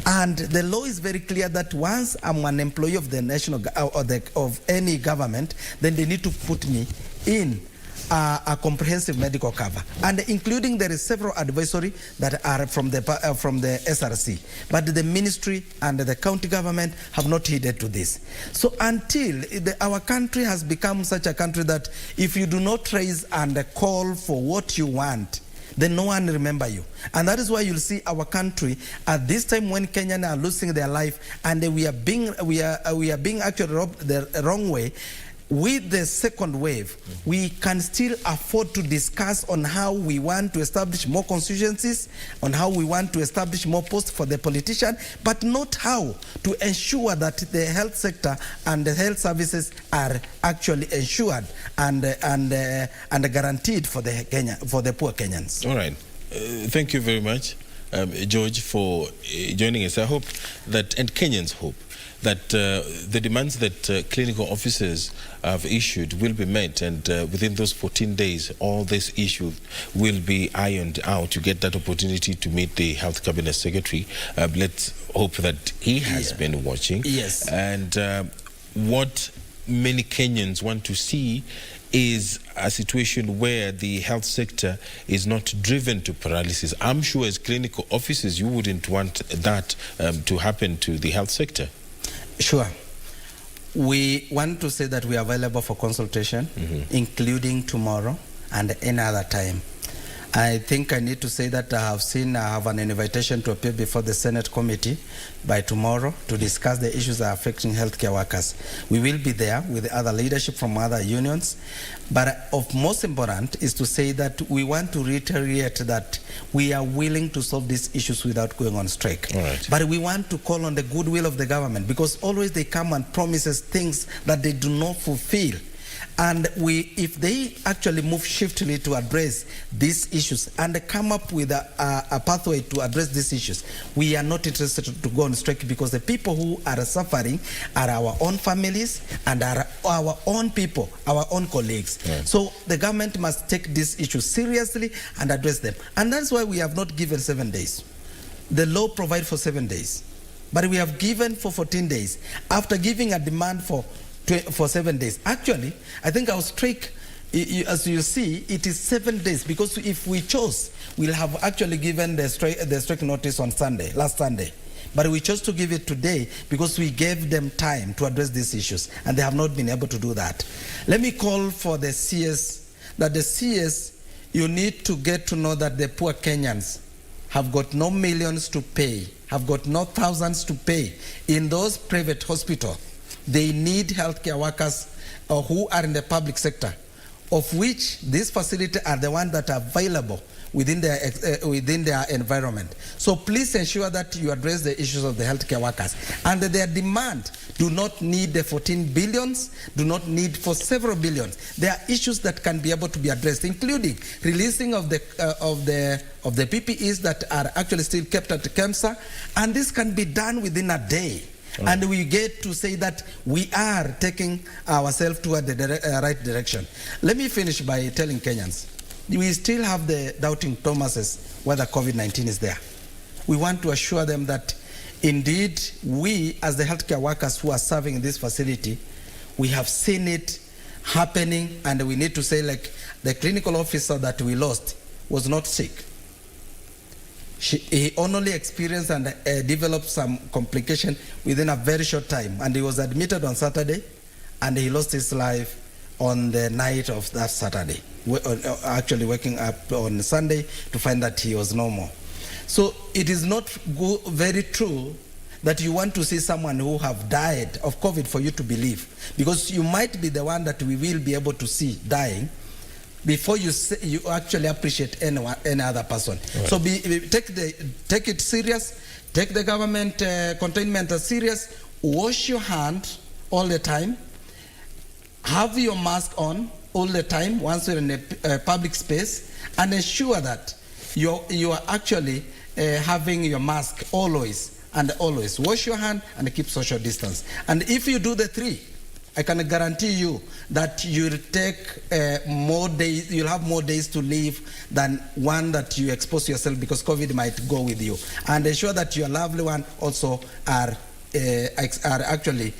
Speaker 1: And the law is very clear that once I'm an employee of the national of any government, then they need to put me in a comprehensive medical cover, and including there is several advisory that are from the SRC, but the ministry and the county government have not heeded to this. So until our country has become such a country that if you do not raise and call for what you want, then no one remember you. And that is why you'll see our country at this time when Kenyans are losing their life and we are being actually robbed the wrong way. With the second wave, we can still afford to discuss on how we want to establish more constituencies, on how we want to establish more posts for the politician, but not how to ensure that the health sector and the health services are actually ensured and guaranteed for the poor Kenyans.
Speaker 7: All right. Thank you very much, George, for joining us. I hope that, and Kenyans hope, that the demands that clinical officers have issued will be met, and within those 14 days, all these issues will be ironed out. You get that opportunity to meet the Health Cabinet Secretary. Let's hope that he has been watching.
Speaker 1: Yes.
Speaker 7: And what many Kenyans want to see is a situation where the health sector is not driven to paralysis. I'm sure as clinical officers, you wouldn't want that to happen to the health sector.
Speaker 1: Sure. We want to say that we are available for consultation, including tomorrow and any other time. I think I need to say that I have an invitation to appear before the Senate committee by tomorrow to discuss the issues that are affecting healthcare workers. We will be there with the other leadership from other unions, but of most important is to say that we want to reiterate that we are willing to solve these issues without going on strike. But we want to call on the goodwill of the government, because always they come and promises things that they do not fulfill. And if they actually move swiftly to address these issues and come up with a pathway to address these issues, we are not interested to go on strike, because the people who are suffering are our own families and are our own people, our own colleagues. So the government must take these issues seriously and address them. And that's why we have not given 7 days. The law provides for 7 days, but we have given for 14 days after giving a demand for 7 days. Actually, I think our strike, as you see, it is 7 days, because if we chose, we'll have actually given the strike notice on Sunday, last Sunday. But we chose to give it today because we gave them time to address these issues, and they have not been able to do that. Let me call for the CS, that the CS, you need to get to know that the poor Kenyans have got no millions to pay, have got no thousands to pay in those private hospitals. They need healthcare workers who are in the public sector, of which these facilities are the ones that are available within their environment. So please ensure that you address the issues of the healthcare workers. And their demand do not need the 14 billions, do not need for several billions. There are issues that can be able to be addressed, including releasing of the PPEs that are actually still kept at KEMSA, and this can be done within a day. And we get to say that we are taking ourselves toward the right direction. Let me finish by telling Kenyans, we still have the doubting Thomases whether COVID-19 is there. We want to assure them that indeed we, as the healthcare workers who are serving in this facility, we have seen it happening, and we need to say, like, the clinical officer that we lost was not sick. He only experienced and developed some complication within a very short time, and he was admitted on Saturday, and he lost his life on the night of that Saturday, actually waking up on Sunday to find that he was no more. So it is not very true that you want to see someone who have died of COVID for you to believe, because you might be the one that we will be able to see dying before you actually appreciate any other person. Right. So take it serious, take the government containment as serious, wash your hands all the time, have your mask on all the time once you're in a public space, and ensure that you are actually having your mask always, and always wash your hand and keep social distance. And if you do the three, I can guarantee you that you'll take more days, you'll have more days to live than one that you expose yourself, because COVID might go with you. And ensure that your lovely one also are actually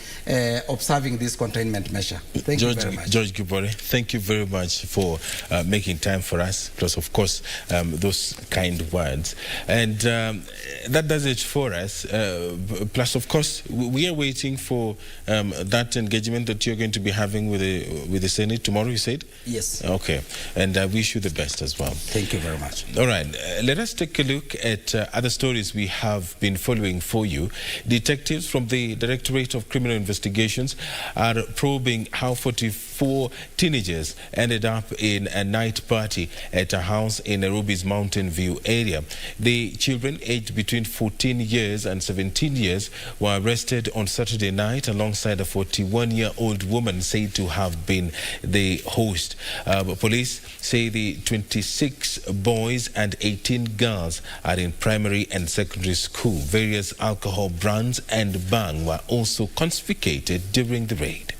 Speaker 1: observing this containment measure. Thank you very much.
Speaker 7: George Gibore, thank you very much for making time for us, plus of course those kind words. And that does it for us. Plus of course we are waiting for that engagement that you're going to be having with the Senate tomorrow, you said?
Speaker 1: Yes.
Speaker 7: Okay, and I wish you the best as well.
Speaker 1: Thank you very much.
Speaker 7: All right, let us take a look at other stories we have been following for you. Detectives from the Directorate of Criminal Investigations are probing how 44 teenagers ended up in a night party at a house in Nairobi's Mountain View area. The children, aged between 14 years and 17 years, were arrested on Saturday night alongside a 41-year-old woman said to have been the host. Police say the 26 boys and 18 girls are in primary and secondary school. Various alcohol brands and bang were also confiscated during the raid.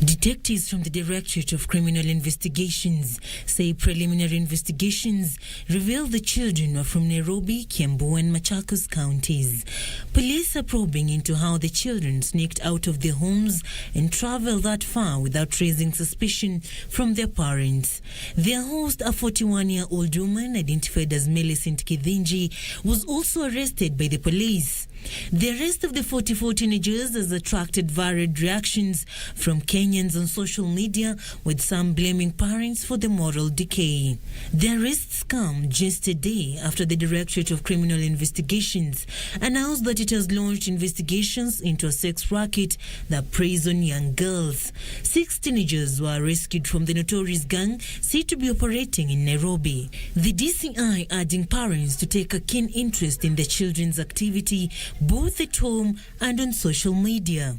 Speaker 4: Detectives from the Directorate of Criminal Investigations say preliminary investigations reveal the children were from Nairobi, Kiambu and Machakos counties. Police are probing into how the children sneaked out of their homes and traveled that far without raising suspicion from their parents. Their host, a 41-year-old woman identified as Millicent Kithinji, was also arrested by the police. The arrest of the 44 teenagers has attracted varied reactions from Kenyans on social media, with some blaming parents for the moral decay. The arrests come just a day after the Directorate of Criminal Investigations announced that it has launched investigations into a sex racket that preys on young girls. 6 teenagers were rescued from the notorious gang said to be operating in Nairobi. The DCI urging parents to take a keen interest in their children's activity, both at home and on social media.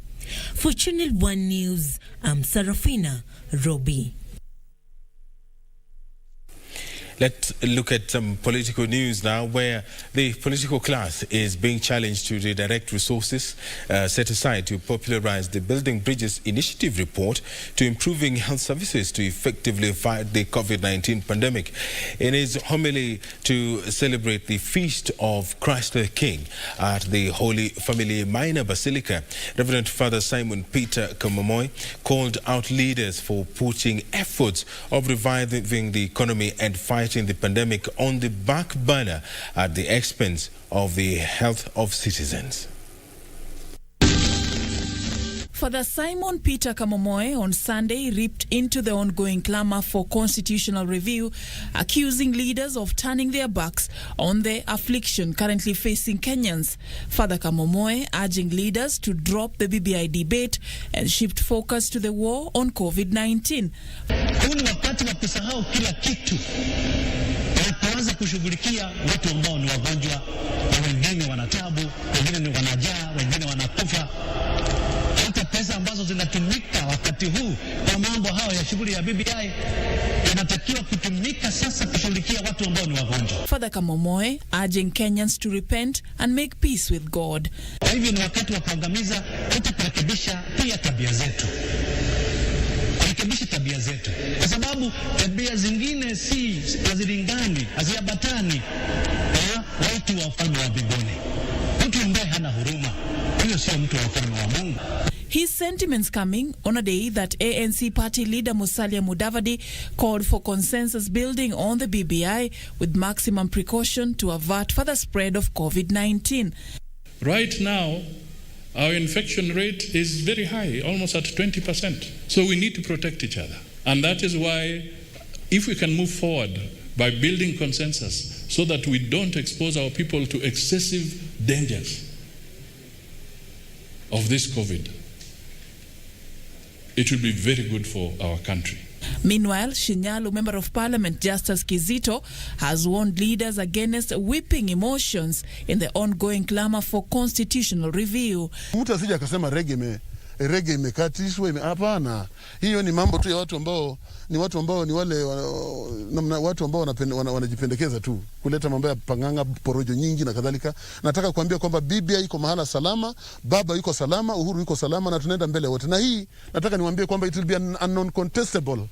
Speaker 4: For Channel 1 News, I'm Sarafina Robi.
Speaker 7: Let's look at some political news now, where the political class is being challenged to redirect resources set aside to popularize the Building Bridges Initiative report to improving health services to effectively fight the COVID-19 pandemic. In his homily to celebrate the Feast of Christ the King at the Holy Family Minor Basilica, Reverend Father Simon Peter Kamamoy called out leaders for putting efforts of reviving the economy and fighting the pandemic on the back burner at the expense of the health of citizens.
Speaker 5: Father Simon Peter Kamomoe on Sunday ripped into the ongoing clamor for constitutional review, accusing leaders of turning their backs on the affliction currently facing Kenyans. Father Kamomoe urging leaders to drop the BBI debate and shift focus to the war on COVID-19.
Speaker 6: Huu ni wakati wa kusahau kila kitu na kuanza kushughulikia watu ambao ni wagonjwa, na wengine wanatabu, wengine ni wanajaa, wengine wanakufa. Hata pesa ambazo zinatumika wakati huu kwa mambo hayo ya shughuli ya BBI yanatakiwa kutumika sasa kushughulikia watu ambao ni wagonjwa.
Speaker 5: Father Kamomoe urging Kenyans to repent and make peace with God.
Speaker 6: Kwa hivyo ni wakati wa kuangamiza, kurekebisha pia tabia zetu. Kurekebisha tabia zetu, kwa sababu tabia zingine si hazilingani, haziambatani watu wa ufalme wa mbinguni. Mtu ambaye hana huruma, huyo sio mtu wa ufalme wa Mungu.
Speaker 5: His sentiments coming on a day that ANC party leader Musalia Mudavadi called for consensus building on the BBI with maximum precaution to avert further spread of COVID-19.
Speaker 8: Right now, our infection rate is very high, almost at 20%. So we need to protect each other. And that is why, if we can move forward by building consensus so that we don't expose our people to excessive dangers of this COVID, it will be very good for our country.
Speaker 5: Meanwhile, Shinyalu Member of Parliament Justice Kizito has warned leaders against whipping emotions in the ongoing clamor for constitutional review.
Speaker 9: Mtu asije akasema rege imekatishwa, hapana. Hiyo ni mambo tu ya watu ambao ni wale watu ambao wanajipendekeza tu kuleta mambo ya panganga, porojo nyingi na kadhalika. Nataka kuambia kwamba BBI iko mahala salama, baba yuko salama, Uhuru yuko salama, na tunaenda mbele wote. Na hii nataka niwaambie kwamba it will be a non-contestable.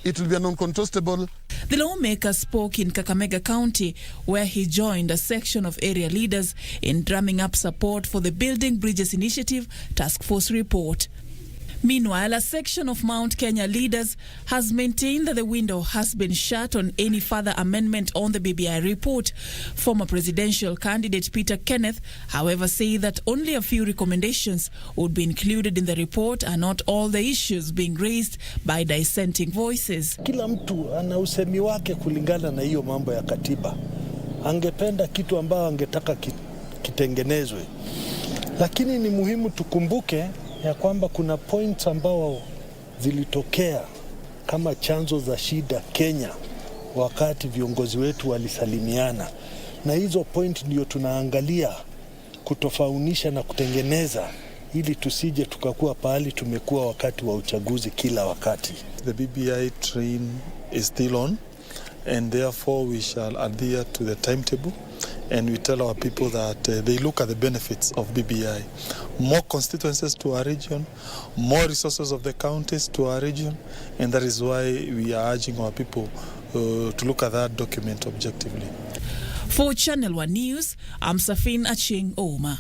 Speaker 9: It will be a non-contestable.
Speaker 5: The lawmaker spoke in Kakamega County, where he joined a section of area leaders in drumming up support for the Building Bridges Initiative Task Force report. Meanwhile, a section of Mount Kenya leaders has maintained that the window has been shut on any further amendment on the BBI report. Former presidential candidate Peter Kenneth, however, said that only a few recommendations would be included in the report and not all the issues being raised by dissenting voices.
Speaker 23: Kila mtu ana usemi wake kulingana na hiyo mambo ya katiba. Angependa kitu ambao angetaka kitengenezwe. Lakini ni muhimu tukumbuke ya kwamba kuna points ambao zilitokea kama chanzo za shida Kenya wakati viongozi wetu walisalimiana, na hizo point ndio tunaangalia kutofaunisha na kutengeneza ili tusije tukakuwa pahali tumekuwa wakati wa uchaguzi kila wakati.
Speaker 10: The BBI train is still on, and therefore we shall adhere to the timetable, and we tell our people that they look at the benefits of BBI. More constituencies to our region, more resources of the counties to our region, and that is why we are urging our people to look at that document objectively.
Speaker 5: For Channel 1 News, I'm Safin Aching Oma.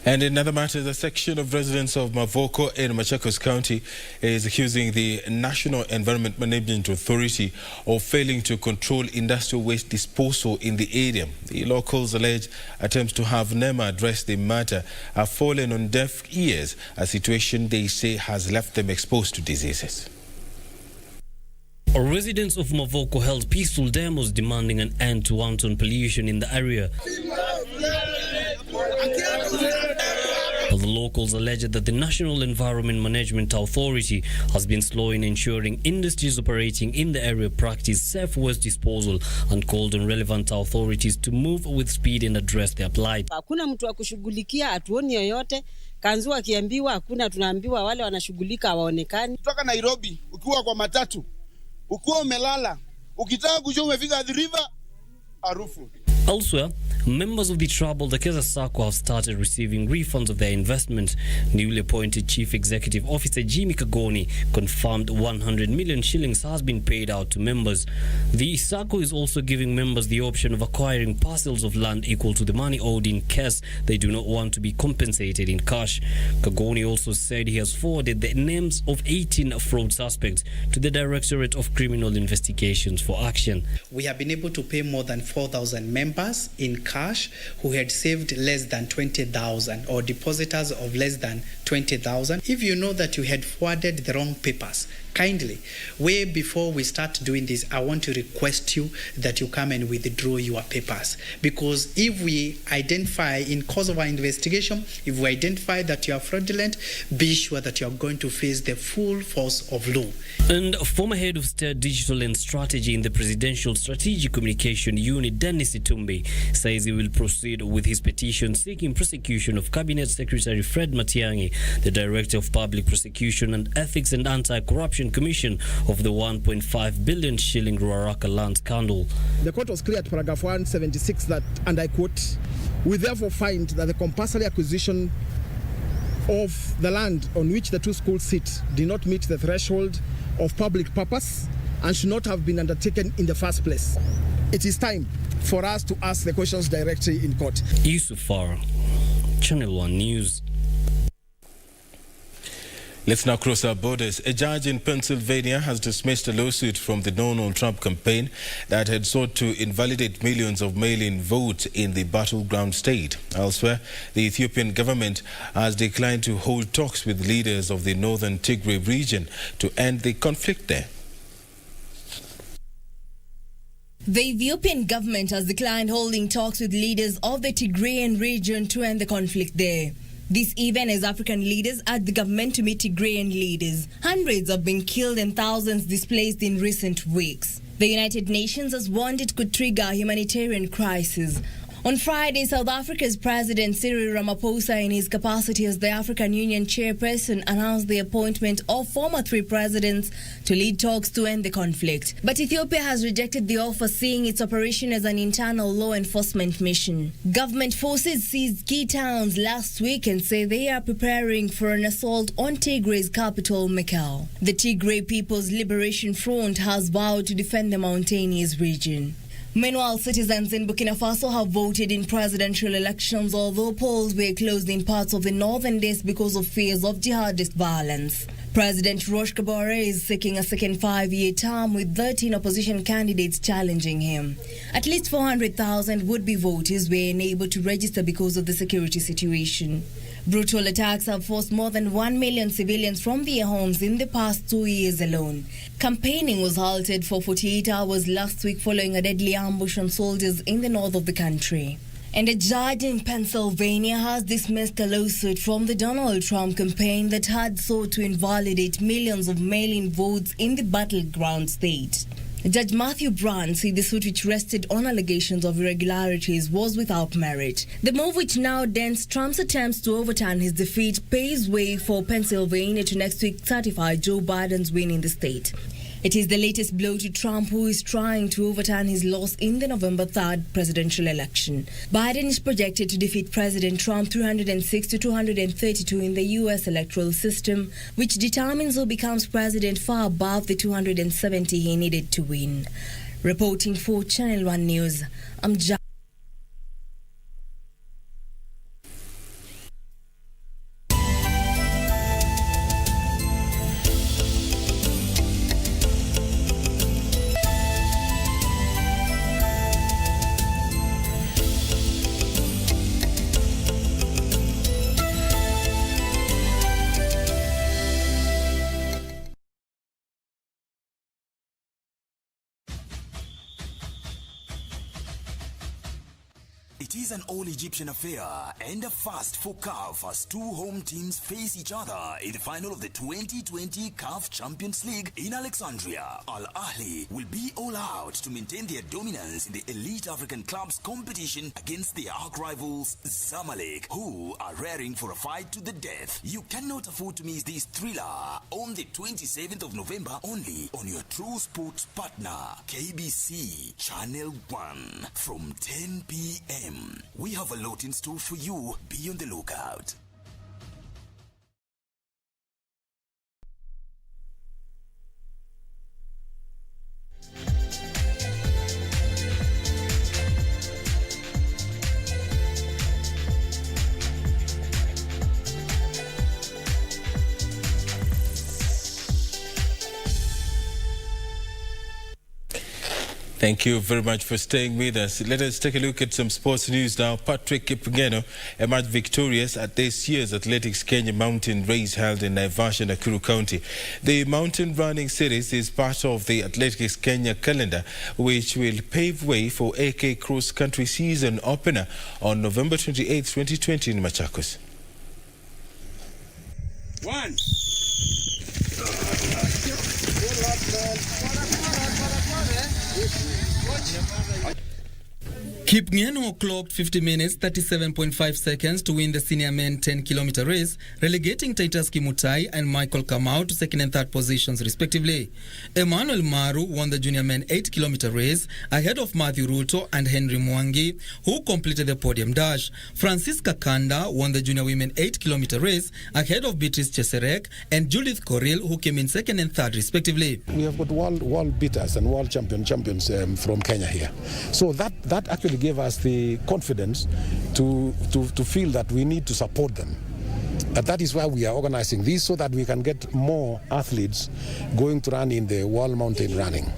Speaker 7: And in other matters, a section of residents of Mavoko in Machakos County is accusing the National Environment Management Authority of failing to control industrial waste disposal in the area. The locals allege attempts to have NEMA address the matter have fallen on deaf ears, a situation they say has left them exposed to diseases.
Speaker 11: Residents of Mavoko held peaceful demos demanding an end to wanton pollution in the area. The locals alleged that the National Environment Management Authority has been slow in ensuring industries operating in the area practice safe waste disposal and called on relevant authorities to move with speed and address their plight.
Speaker 12: Hakuna mtu wa kushughulikia, hatuoni yoyote. Kanzu akiambiwa hakuna, tunaambiwa wale wanashughulika hawaonekani.
Speaker 28: Kutoka Nairobi ukiwa kwa matatu, ukiwa umelala, ukitaka kujua umefika at the river, harufu.
Speaker 11: Elsewhere, members of the troubled Kabasa Sacco have started receiving refunds of their investment. Newly appointed Chief Executive Officer Jimmy Kagoni confirmed 100 million shillings has been paid out to members. The Sacco is also giving members the option of acquiring parcels of land equal to the money owed in case they do not want to be compensated in cash. Kagoni also said he has forwarded the names of 18 fraud suspects to the Directorate of Criminal Investigations for action.
Speaker 29: We have been able to pay more than 4,000 members in
Speaker 13: cash who had saved less than 20,000 or depositors of less than 20,000. If you know that you had forwarded the wrong papers, kindly, way before we start doing this, I want to request you that you come and withdraw your papers. Because if we identify, in course of our investigation, if we identify that you are fraudulent, be sure that you are going to face the full force of law.
Speaker 11: And former head of state digital and strategy in the Presidential Strategic Communication Unit, Dennis Itumbi, says he will proceed with his petition seeking prosecution of Cabinet Secretary Fred Matiang'i, the Director of Public Prosecution and Ethics and Anti-Corruption Commission of the 1.5 billion shilling Ruaraka land scandal.
Speaker 14: The court was clear at paragraph 176 that, and I quote, "We therefore find that the compulsory acquisition of the land on which the two schools sit did not meet the threshold of public purpose and should not have been undertaken in the first place. It is time for us to ask the questions directly in court."
Speaker 11: Yusuf Farah, Channel 1 News.
Speaker 7: Let's now cross our borders. A judge in Pennsylvania has dismissed a lawsuit from the Donald Trump campaign that had sought to invalidate millions of mail-in votes in the battleground state. Elsewhere, the Ethiopian government has declined to hold talks with leaders of the northern Tigray region to end the conflict there.
Speaker 15: The Ethiopian government has declined holding talks with leaders of the Tigrayan region to end the conflict there. This even as African leaders urge the government to meet Tigrayan leaders. Hundreds have been killed and thousands displaced in recent weeks. The United Nations has warned it could trigger a humanitarian crisis. On Friday, South Africa's President Cyril Ramaphosa, in his capacity as the African Union chairperson, announced the appointment of former three presidents to lead talks to end the conflict. But Ethiopia has rejected the offer, seeing its operation as an internal law enforcement mission. Government forces seized key towns last week and say they are preparing for an assault on Tigray's capital, Mekelle. The Tigray People's Liberation Front has vowed to defend the mountainous region. Meanwhile, citizens in Burkina Faso have voted in presidential elections, although polls were closed in parts of the northern East because of fears of jihadist violence. President Roch Kabore is seeking a second 5-year term with 13 opposition candidates challenging him. At least 400,000 would-be voters were unable to register because of the security situation. Brutal attacks have forced more than 1 million civilians from their homes in the past 2 years alone. Campaigning was halted for 48 hours last week following a deadly ambush on soldiers in the north of the country. And a judge in Pennsylvania has dismissed a lawsuit from the Donald Trump campaign that had sought to invalidate millions of mail-in votes in the battleground state. Judge Matthew Brown said the suit, which rested on allegations of irregularities, was without merit. The move, which now dents Trump's attempts to overturn his defeat, paves way for Pennsylvania to next week certify Joe Biden's win in the state. It is the latest blow to Trump, who is trying to overturn his loss in the November 3rd presidential election. Biden is projected to defeat President Trump 306 to 232 in the U.S. electoral system, which determines who becomes president, far above the 270 he needed to win. Reporting for Channel 1 News, I'm
Speaker 16: It is an all-Egyptian affair and a first for CAF as two home teams face each other in the final of the 2020 CAF Champions League in Alexandria. Al Ahly will be all out to maintain their dominance in the elite African clubs competition against their arch rivals Zamalek, who are raring for a fight to the death. You cannot afford to miss this thriller on the 27th of November only on your True Sports partner, KBC Channel 1 from 10 p.m. We have a lot in store for you. Be on the lookout.
Speaker 7: Thank you very much for staying with us. Let us take a look at some sports news now. Patrick Kipngeno emerged victorious at this year's Athletics Kenya Mountain Race held in Naivasha, Nakuru County. The mountain running series is part of the Athletics Kenya calendar, which will pave way for AK Cross Country season opener on November 28, 2020 in Machakos.
Speaker 2: One.
Speaker 17: Kipngeno clocked 50 minutes 37.5 seconds to win the senior men 10-kilometer race, relegating Titus Kimutai and Michael Kamau to second and third positions respectively. Emmanuel Maru won the junior men 8-kilometer race ahead of Matthew Ruto and Henry Mwangi, who completed the podium dash. Francisca Kanda won the junior women 8-kilometer race ahead of Beatrice Cheserek and Judith Koril, who came in second and third respectively.
Speaker 19: We have got world beaters and world champions from Kenya here. So that actually gave us the confidence to feel that we need to support them. And that is why we are organizing this, so that we can get more athletes going to run in the World Mountain Running.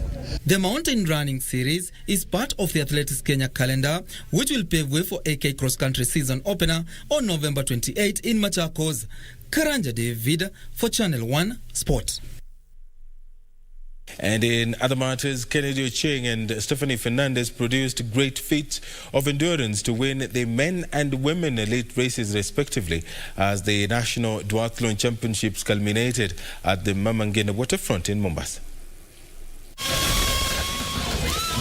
Speaker 17: The mountain running series is part of the Athletics Kenya calendar, which will pave way for AK Cross Country season opener on November 28 in Machakos. Karanja David for Channel 1 Sport.
Speaker 7: And in other matters, Kennedy Ocheng and Stephanie Fernandez produced great feats of endurance to win the men and women elite races respectively as the National Duathlon Championships culminated at the Mamangena waterfront in Mombasa.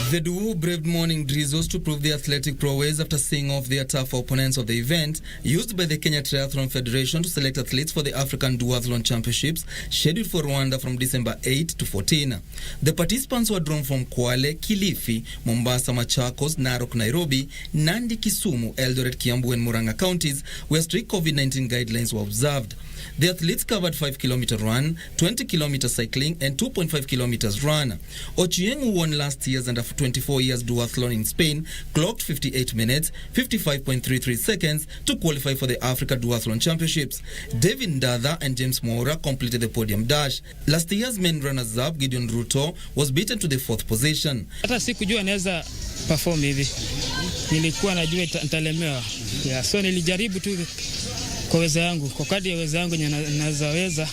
Speaker 17: The duo braved morning drizzles to prove the athletic prowess after seeing off their tough opponents of the event used by the Kenya Triathlon Federation to select athletes for the African Duathlon Championships scheduled for Rwanda from December 8 to 14. The participants were drawn from Kwale, Kilifi, Mombasa, Machakos, Narok, Nairobi, Nandi, Kisumu, Eldoret, Kiambu and Murang'a counties, where strict COVID-19 guidelines were observed. The athletes covered 5-kilometer run, 20-kilometer cycling and 2.5 kilometers run. Ochieng, who won last year's and after 24 years duathlon in Spain, clocked 58 minutes, 55.33 seconds to qualify for the Africa Duathlon Championships. David Ndada and James Moura completed the podium dash. Last year's main runners-up, Gideon Ruto, was beaten to the 4th position.
Speaker 20: Hata sikujua naweza perform hivi. Nilikuwa najua nitalemewa. So nilijaribu tu kwa uwezo wangu, kwa kadri ya uwezo wangu naweza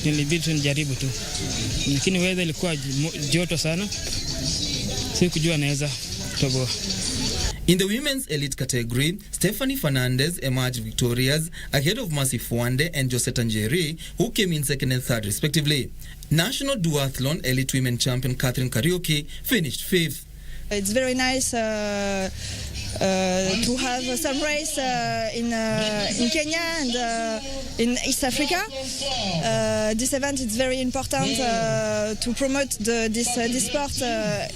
Speaker 20: nilibidi nijaribu tu. Lakini weather ilikuwa joto sana. Sikujua naweza toboa.
Speaker 17: In the women's elite category, Stephanie Fernandez emerged victorious ahead of Mercy Fuande and Josetta Njeri, who came in second and third respectively. National Duathlon elite women champion Catherine Kariuki finished 5th.
Speaker 21: It's very nice to have some race in Kenya and in East Africa. This event is very important to promote this sport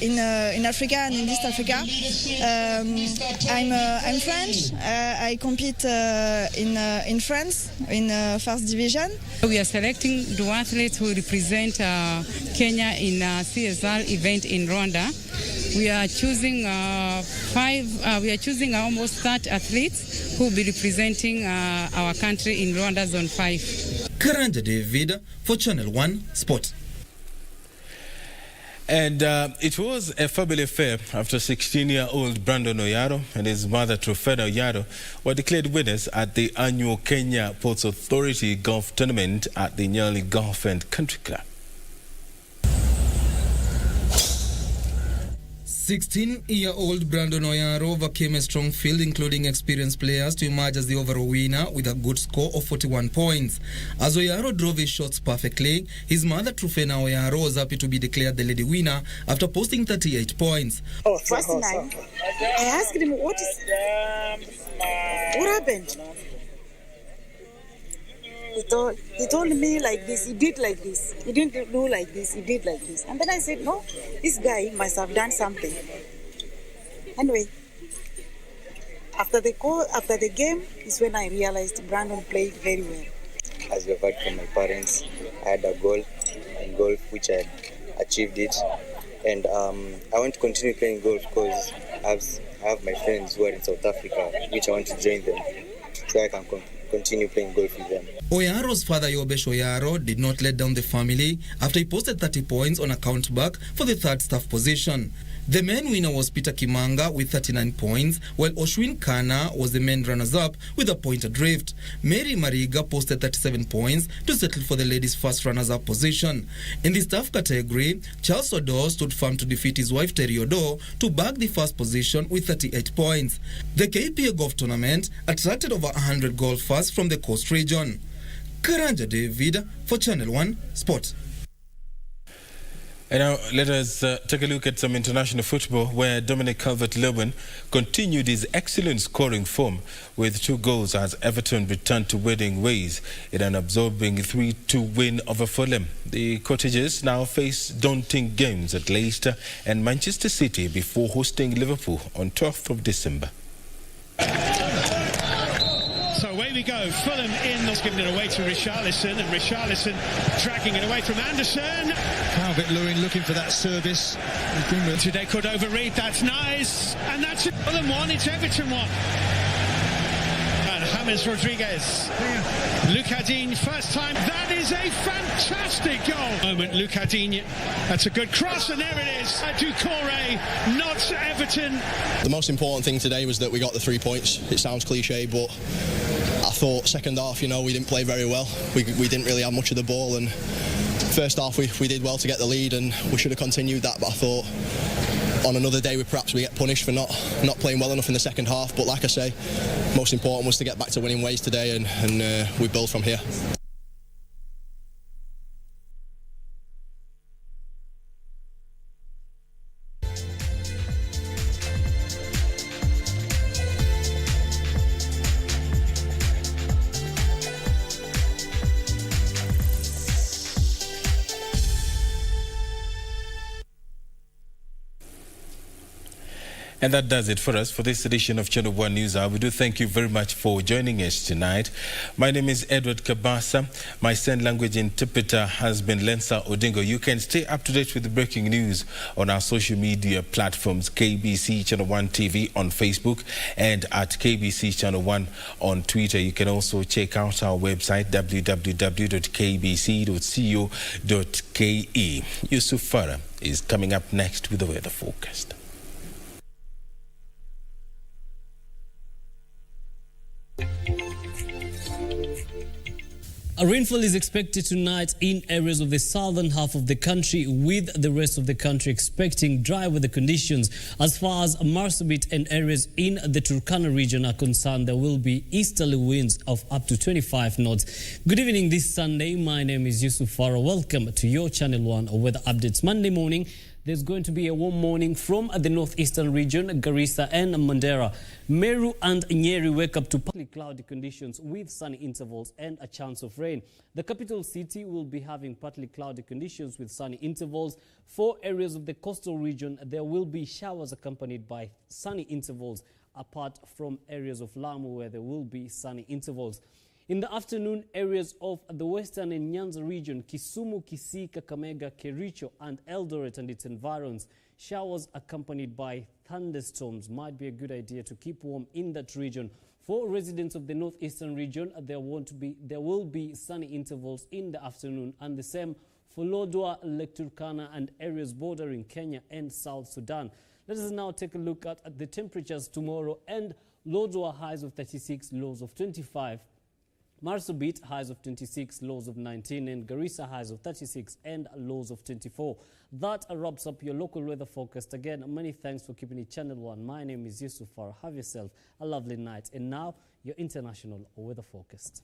Speaker 21: in Africa and in East Africa. I'm French. I compete in France in first division.
Speaker 22: We are selecting duathletes who represent Kenya in a CSR event in Rwanda. We are choosing almost 30 athletes who will be representing our country in Rwanda Zone 5.
Speaker 17: Karanja David for Channel 1 Sport.
Speaker 7: And it was a family affair after 16-year-old Brandon Oyaro and his mother Trofena Oyaro were declared winners at the annual Kenya Ports Authority Golf Tournament at the Nyali Golf and Country Club.
Speaker 17: 16-year-old Brandon Oyaro overcame a strong field, including experienced players, to emerge as the overall winner with a good score of 41 points. As Oyaro drove his shots perfectly, his mother Trofena Oyaro was happy to be declared the lady winner after posting 38 points.
Speaker 24: First night, I asked him, what happened? He told me like this, he did like this, he didn't do like this, he did like this. And then I said, no, this guy must have done something. Anyway, after the game is when I realized Brandon played very well.
Speaker 25: As you've heard from my parents, I had a goal in golf, which I achieved it. And I want to continue playing golf because I have my friends who are in South Africa, which I want to join them so I can continue playing golf with them.
Speaker 17: Oyaro's father, Yobesh Oyaro, did not let down the family after he posted 30 points on a countback for the third staff position. The men winner was Peter Kimanga with 39 points, while Oshwin Kana was the men runners-up with a point adrift. Mary Mariga posted 37 points to settle for the ladies' first runners-up position. In the staff category, Charles Odo stood firm to defeat his wife Terry Odo to bag the first position with 38 points. The KPA Golf Tournament attracted over 100 golfers from the coast region. Karanja David for Channel 1 Sport.
Speaker 7: And now let us take a look at some international football where Dominic Calvert-Lewin continued his excellent scoring form with 2 goals as Everton returned to winning ways in an absorbing 3-2 win over Fulham. The Cottagers now face daunting games at Leicester and Manchester City before hosting Liverpool on 12th of December.
Speaker 1: So away we go. Fulham in, not giving it away to Richarlison, and Richarlison dragging it away from Anderson.
Speaker 2: Calvert-Lewin looking for that service.
Speaker 1: Today could overread. That's nice, and that's it. Fulham 1. It's Everton 1. And James Rodriguez. Luka Digne, first time. That is a fantastic goal. Moment, Luka Digne. That's a good cross, and there it is. Doucouré, not Everton.
Speaker 3: The most important thing today was that we got the 3 points. It sounds cliche, but I thought second half, we didn't play very well. We didn't really have much of the ball, and first half we did well to get the lead, and we should have continued that. But I thought on another day we get punished for not playing well enough in the second half. But like I say, most important was to get back to winning ways today, and we build from here.
Speaker 7: And that does it for us for this edition of Channel 1 News Hour. We do thank you very much for joining us tonight. My name is Edward Kabasa. My sign language interpreter has been Lensa Odingo. You can stay up to date with the breaking news on our social media platforms, KBC Channel 1 TV on Facebook and at KBC Channel 1 on Twitter. You can also check out our website, www.kbc.co.ke. Yusuf Farah is coming up next with the weather forecast.
Speaker 11: A rainfall is expected tonight in areas of the southern half of the country, with the rest of the country expecting dry weather conditions. As far as Marsabit and areas in the Turkana region are concerned, there will be easterly winds of up to 25 knots. Good evening this Sunday. My name is Yusuf Farah. Welcome to your Channel 1 weather updates. Monday morning, there's going to be a warm morning from the northeastern region, Garissa and Mandera. Meru and Nyeri wake up to partly cloudy conditions with sunny intervals and a chance of rain. The capital city will be having partly cloudy conditions with sunny intervals. For areas of the coastal region, there will be showers accompanied by sunny intervals, apart from areas of Lamu where there will be sunny intervals. In the afternoon, areas of the western and Nyanza region, Kisumu, Kisii, Kakamega, Kericho and Eldoret and its environs, showers accompanied by thunderstorms might be a good idea to keep warm in that region. For residents of the northeastern region, there will be sunny intervals in the afternoon, and the same for Lodwar, Lake Turkana and areas bordering Kenya and South Sudan. Let us now take a look at the temperatures tomorrow. And Lodwar highs of 36, lows of 25. Marsabit highs of 26, lows of 19, and Garissa highs of 36 and lows of 24. That wraps up your local weather forecast. Again, many thanks for keeping it Channel 1. My name is Yusuf Farah. Have yourself a lovely night. And now, your international weather forecast.